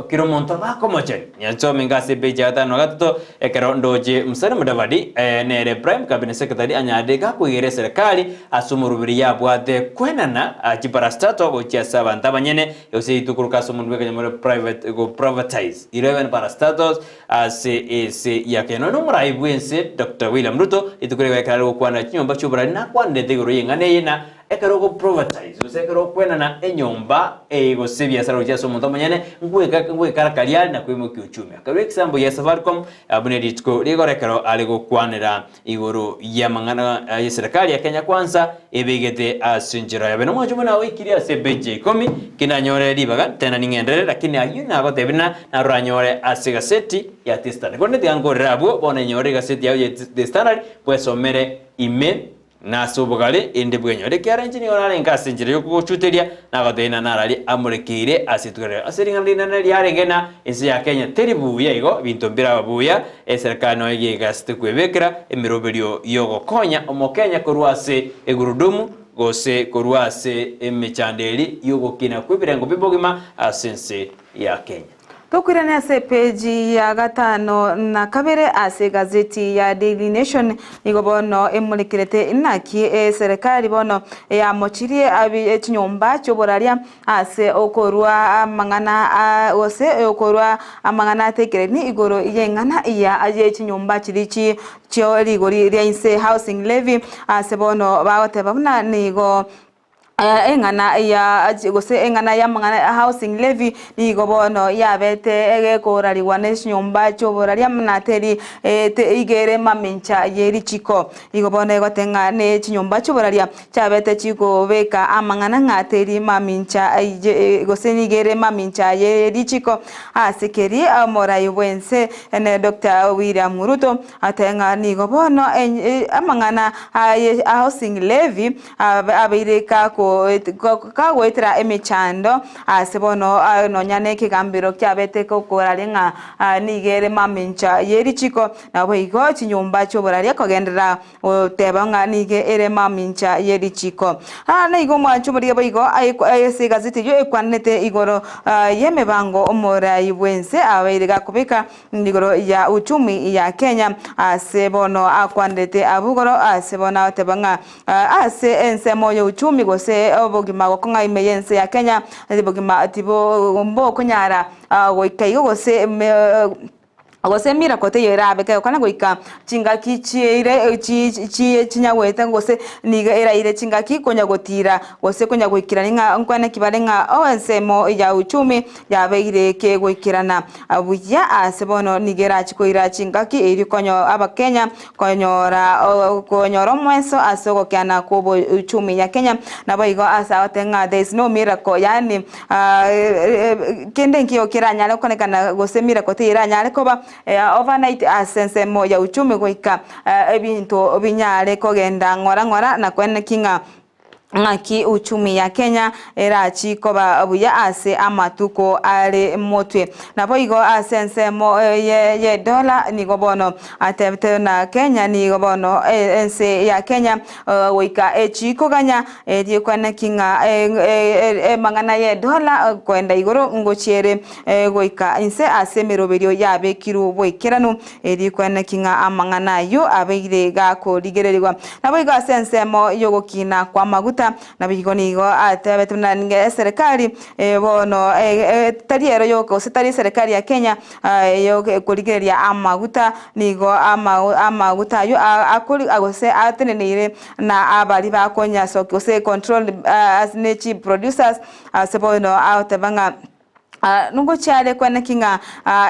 kiromonto bakomocheri nyansome ngase beje atano gatto ekero ndoje musare mudavadi nere prime cabinet secretary anyade gakwigere serikali asumurubiri yabwate kwenana chiparastato gochia sabanta banyene yose itukuruka sumunwe kanyamore private go privatize 11 parastatos ase yakeno no muraibwense Dr. William Ruto itukurewe karo kwana chinyomba chubara na kwande tegoro yengane yena ekero go privatize usekero kwenana enyomba ego sebia saro chia sumunto banyene ngwe karakaliali na kwimo kiuchumi akaro example ya Safaricom abune ditko ligorekero aligo kwanira igoro ya mangana ya serikali ya Kenya Kwanza ebegete asinjira ya beno mwajumu na wikiri ase beje 10 kinanyore libaga tena ningendere lakini ayuna agotebina na ranyore ase gaseti ya Standard konde tiango rabo bona nyore gaseti ya The Standard pues omere ime na sobogale ende bwenyore kera engineer orale ngasinjira yo kuchuteria na godena narali amurekire asitugere asiringalina nali yarengena ese ya Kenya teribu yego bintu mbira babuya serikali no yegaste kwebekera emiroberio yogo konya omokenya korwase egurudumu gose korwase emechandeli yogo kina kwebirengo bibogima asense ya Kenya. Tukwirane ase page ya gatano na kabere ase gazeti ya Daily Nation igobono emulikirete inaki serikali bono ya mochirie abi chinyomba choboraria ase okorwa amangana ose okorwa amangana tekereni igoro yengana ya aje chinyomba chirichi chyo ligori ryainse housing levy ase bono bagoteba buna nigo engana ya gose engana ya mangana housing levy igobono yabete korariwa nyomba choboraria mnateri igere mamincha yeri chiko igobono egotenga ne chinyomba choboraria chabete chiko beka amangana ngateri mamincha gose nigere mamincha yeri chiko asikeri amorai wense ne Dr. William Ruto atenga nigobono amangana housing levy abireka kagwetera emechando asebono nonyane kigambiro kyabete kokorarenga nigere mamincha yeri chiko nabo igo chinyumba choboraria kogendera otebanga nige ere mamincha yeri chiko na igo mwachuburie boigo ayese gazeti yo ekwanete igoro yemebango omorai bwense abairega kubika ndigoro ya uchumi ya Kenya asebono akwandete abugoro asebono otebanga ase ensemo yo uchumi gose obogima gokonga imeyense ya Kenya bogima atibo mbo kunyara goikaigo gose mira kote yera abeka kana goika chingaki chiire chinyaweta gose niga era ire chingaki konya gotira gose konya goikiraninga nkwane kibarenga onsemo ya uchumi yabeire ke goikirana abuya asebono nigera chikoira chingaki iri konyo abakenya konyora mweso asogo kana kubo uchumi ya Kenya na boigo asa otenga there is no miracle yani kende nkio kiranya konekana gose miracle tiranya koba overnight asense moja uchumi goika ebintu binyare kogenda ngora na kwene kinga ngaki uchumi ya Kenya era chikoba abuya ase amatuko ale motwe na boigo asense mo ye dola ni gobono atebte na Kenya ni gobono ense ya Kenya wika chiko ganya die kwana kinga mangana ye dola kwenda igoro ngochiere goika inse ase meroberio yabe kiru boikiranu die kwana kinga amangana yo abeire ga ko ligererwa na boigo asense mo yogo kina kwa maguta na bigonigo atebetuna nge serikali bono tariero yoko setari serikali ya Kenya yo kuligeria amaguta nigo amaguta yo akuri agose atenenire na abali bakonya so kose control as nature producers sebono atebanga nungo cyare kwana kinga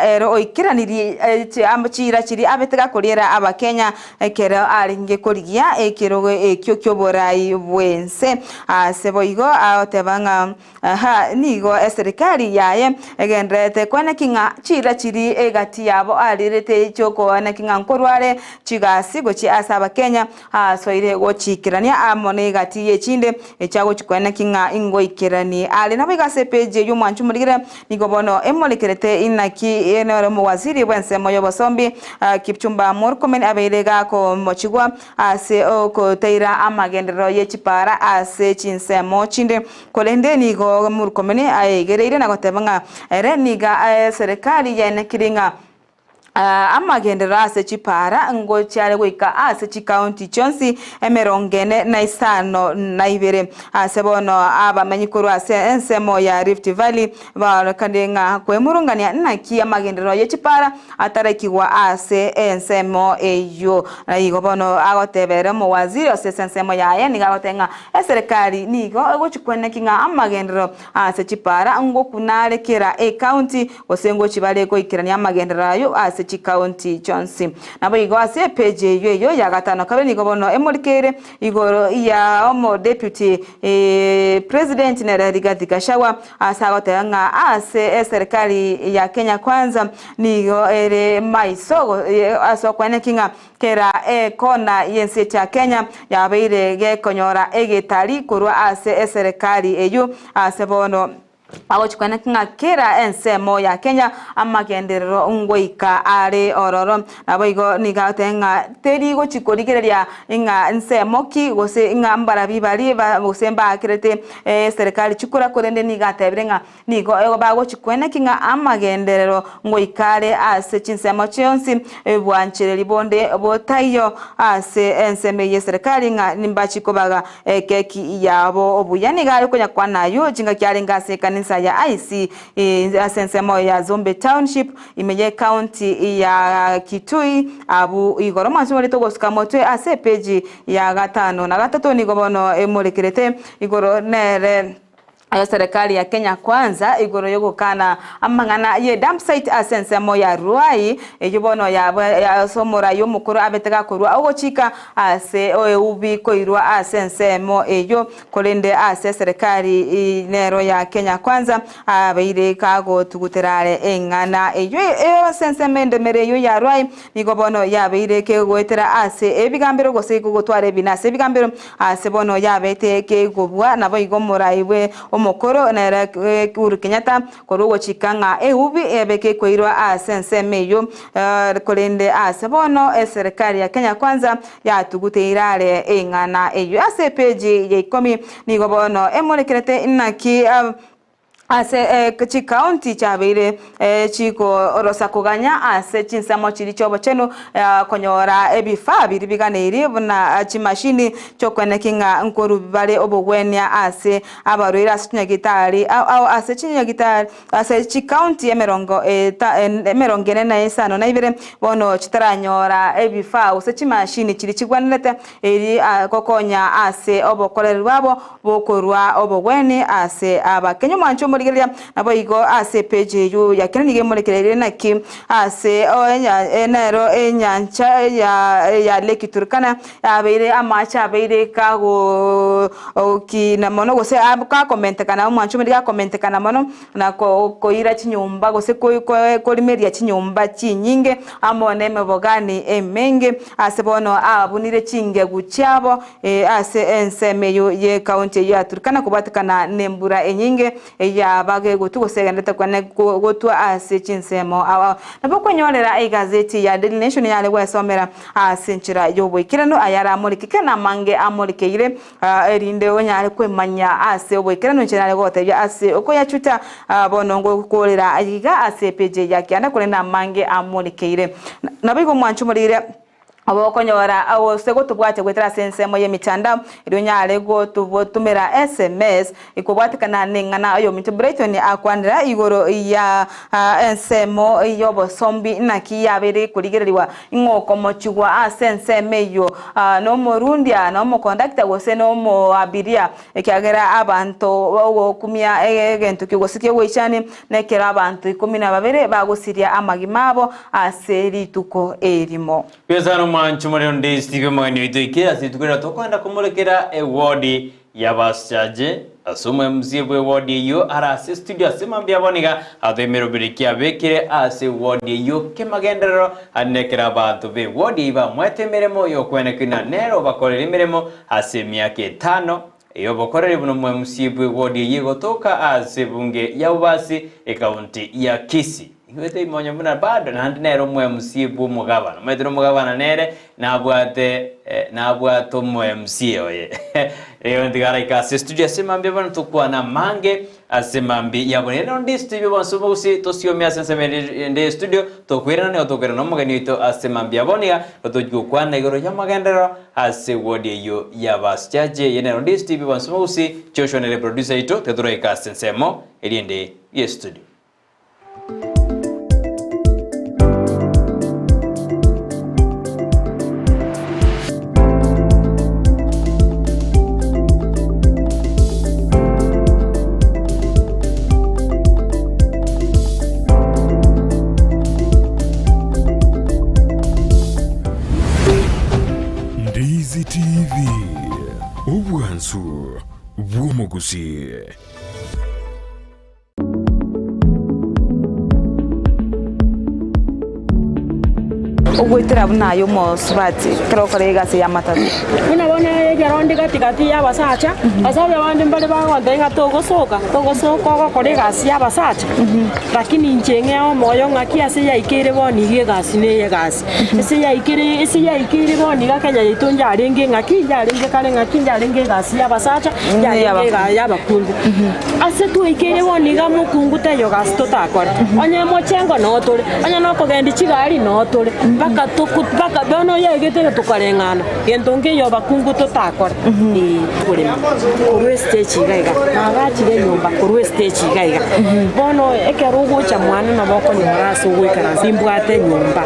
ero oikiraniri amachira chiri abetega kuriera abakenya kero aringe kurigia ekirogo ekyo kyoborai bwense seboigo atebanga nigo serikali yaye egendrete kwana kinga chira chiri egati yabo alirete choko na kinga nkorware chigasi gochi asaba Kenya soire gochikirania amone gati yechinde echago chikwana kinga ingo ikirani ali nabigase page yo mwanchu murigire nigo bono emolekerete inaki enero mu waziri wensemo yobosombi Kipchumba Murkomen abeirega ko mochigwa ase ko teira amagendero yechipara ase chinsemo chinde kolende nigo Murkomen ayegereire na gotebanga ere niga serikali yene kiringa amagendera ase chipara ngo cyare gwika ase chi county chonsi emerongene na isano na ibere ase bono abamenyikuru ase ensemo ya Rift Valley barakandenga kwemurungania naki amagendero ye chipara atarekigwa ase ensemo eyo na igo bono agotebere mu waziri ase ensemo ya yani gagotenga serikali nigo egochikwene kinga amagendero ase chipara ngo kunarekera county osengo chibale ko ikirania amagendero ayo ase county Johnson nabo igo ase page yo ya gatano kabeni go bono emolikere igoro ya omo deputy president na Rigathi Gachagua asagotanga ase serikali ya Kenya Kwanza nigo ere maisogo asokwane kinga kera kona yense cha Kenya yabeire ge konyora egetali kurwa ase serikali eyo ase bono agochikwana kinga kera ensemo ya Kenya amagenderero ngoika are ororo naboigo nigatenga teri gochikorigereria inga ensemo ki gose inga mbara bibali ba gosemba akirete serikali chikura korende nigatebrenga nigo ego bagochikwana kinga amagenderero ngoikare ase chinsemo chionsi bwanchereri bonde botayo ase enseme ye serikali nga nimbachiko baga keki yabo obuyani gari konya kwanayo jinga kyalengase kanisa ya IC asensemo ya Zombe Township imeje county ya Kitui abu igoro masumuri togosuka motwe ase page ya gatano na gatatu ni gobono emolekerete igoro nere serikali ya Kenya Kwanza igoro yogo kana amangana ye dump site asensemo ya Ruai ejubono ya somora yo mukuru abetega kurwa ogochika ase ubi koirwa asensemo eyo kolende ase serikali nero ya Kenya Kwanza abeire kago tuguterare engana eyo asensemende mereyo ya Ruai nigobono yabeire ke goetera ase ebigambero gose gutware binase ebigambero ase bono yabete ke gobwa nabo igomora iwe omokoro na Uhuru Kenyatta korugo chikanga ubi ebeke koirwa asensemeyo kolende asebono serikali ya Kenya Kwanza ya tuguteirare engana eyo ase page ye 10 nigobono emolekerete inaki ase chi county chabire chiko orosa kuganya ase chinsamo chiri chobo cheno konyora ebifa biribiganiri buna chi machine chokwene kinga nkoru bale obogwenya ase abarwira ase gitari au ase chinya gitari ase chi county emerongene na isano na ibere bono chitaranyora ebifa ase chi machine chiri chigwanete eri kokonya ase obokorerwabo bokorwa obogweni ase abakenya mancho murigeria nabo igo ase page yu yakenige murekerere naki ase enero enyancha ya Lake Turkana abeire amacha abeire kago kina mono gose ka comment kana mancho muri ka comment kana mono na koira chinyumba gose kolimeria chinyumba chinyinge amone mebogani emenge ase bono abunire chinge guchabo ase ensemeyo ye county ya Turkana kubatikana nembura enyinge ya bage gutugosegendete kwane gotwa ase chinsemo nabokonyolera igazeti ya Daily Nation yale gwesomera asenchira yobwikirano ayara amurikike na mange amurikeire erinde onyale kwemanya ase obwikirano nchirale gote ya ase okoyachuta bonongo kolera ayiga ase page yakyana kolena mange amurikeire nabigo mwanchumurire abokonyora awo sego tubwate gwetera sensemo ye mitandao irunyale go tubotumera SMS ikobwatikana nengana ayo mitu Brighton akwandira igoro ya ensemo yobo sombi nakiyabere kurigereriwa ingoko mochugwa asensemeyo no morundia no mo conductor gose no mo abiria ekyagera abantu wo kumia egento kigosike goichani nekera abantu 12 bagosiria amagimabo aseri tuko erimo manchumari onde Steve Mwani itoike asitukira tokwenda kumulekera ewodi yabashaje asoma mzibwe wodi yo arase studio asemambia boniga athemero birikia bekire ase wodi yo kemagendero anekera abantu be wodi ba mwetemeremo yo kwenekina nero bakorera imiremo ase myake 5 yobokorere buno mwe msibwe wodi yegotoka ase bunge ya ubasi ekaunti ya Kisii Iwete imonyo muna bado na handi nero mwe msibwe mugabana mwetero mugabana nere na bwato mwe msie oye eyo ndigara ikase studio semambia bana tukwa na mange asemambi yabonera ndi studio bonsubo usi tosiomya sensemende ndi studio tokwirana ne otokera no mugani ito asemambi yaboniga totojukwa na igoro yamagendero ase wodi yo yabaschaje yenero ndi studio bonsubo usi choshonere producer ito tetoro ikase sensemo eliende ye studio Ndizi TV Obwansu Gusii Ugwitira bunayo mosbati krokorega se yamatatu unabona yarondi katikati y'abasacha asabe abandi mbali bagondenga togosoka korega se y'abasacha lakini njenge omoyo ngakia se yaikire boni gigasi ne yegasi se yaikire boni gakenya yitunja arenge ngakinja arenge kale ngakinja arenge gasi y'abasacha y'abakungu ase tu ikire boni gamukungu tayo gasi totakora onye mochengo no tole onye no kogendi chigari no tole baka dono yegete tukarengana yentonge yo bakungu totakora kurema kuru stage gaiga abachire nyumba kuru stage gaiga bono ekerugo cha mwana na boko ni maraso wikara simbwate nyumba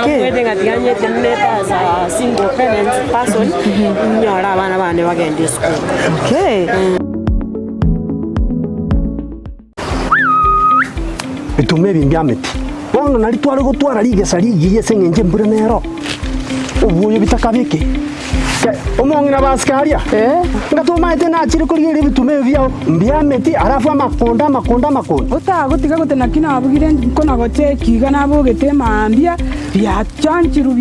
okay kwete ngatiganye teneta za single parent person nyora abana bane bagende school okay bitume bimbyameti bono nari twari gutwara rigesa rigiye sengenje mbure nero ubuye bitakabike omongina baskaria ngatumaite na chiri kuri bitume byao mbyameti arafu amakonda utagutiga gutena kina abugire kona gote kiga nabo getema ambia bya chanchiru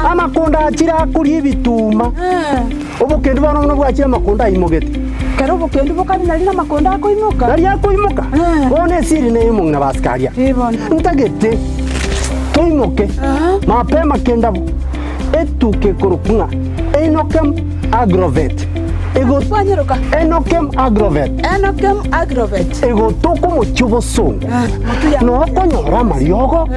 amakonda achira kuri bituma ubukende bano no bwachira makonda imogete karo bukende bukari nari na makonda akoimuka bone siri ne mungina baskaria ntagete toimoke mapema kenda etuke kurukunga enokem agrovet ego twanyeruka enokem agrovet ego toko muchubo songo no konyora mariogo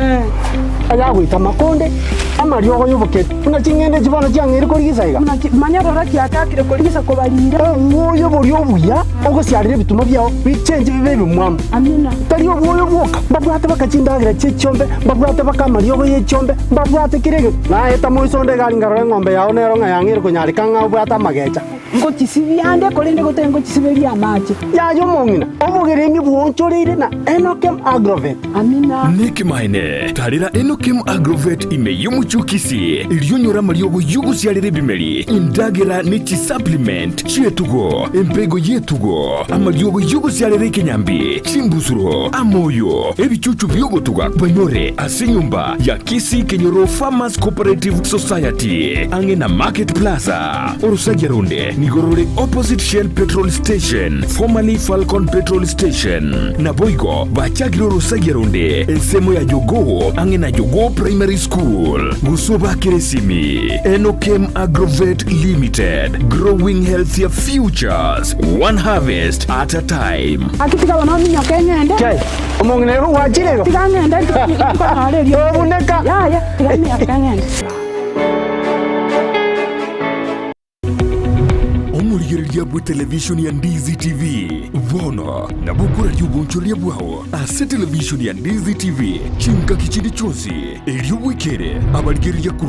ayagwita makonde amariogo yoboke unachingende chibana cyangere kuri gisaiga manyarora kyakakire kuri gisa kobarira ngoyo buri obuya ogosiarire bituma byao bicenge bibe bimwam amina tari obuyo boka babwate bakachindagira cyechombe babwate bakamariogo yechombe babwate kirege na eta moisonde gari ngarore ngombe yao nero ngayangire kunyarika ngabwata magecha ngo kisibiande kolende gotengo kisiberi amache yayo mongina obugeremi bwonchorire na enokem agrovet amina Nikimaine tarira enokem agrovet ime yumuchukisi ilionyora mariogo yugusiarire bimeri indagera nichi supplement chietugo empego yetugo amariogo yugusiarire kenyambi chimbusuro amoyo ebichuchu byogotuga banyore asinyumba ya Kisii Kenyoro Farmers Cooperative Society angena Market Plaza Orusageronde Nigorore opposite Shell Petrol Station, formerly Falcon Petrol Station. Na Boigo, Bachagiro Rosageronde, Ensemo ya Jogo, angena Jogo Primary School. Gusoba Keresimi, Enokem Agrovet Limited, growing healthier futures, one harvest at a time. akitika wanami nyakengende omonginero wachirego tigangende tukanale obuneka ya tigani yakengende omurigereria bwa televishoni ya Ndizi TV vono na bukura ry'ubunchoria bwaho ase televishoni ya Ndizi TV chinka kichindi chonsi eliyo wikere abarigereria kuru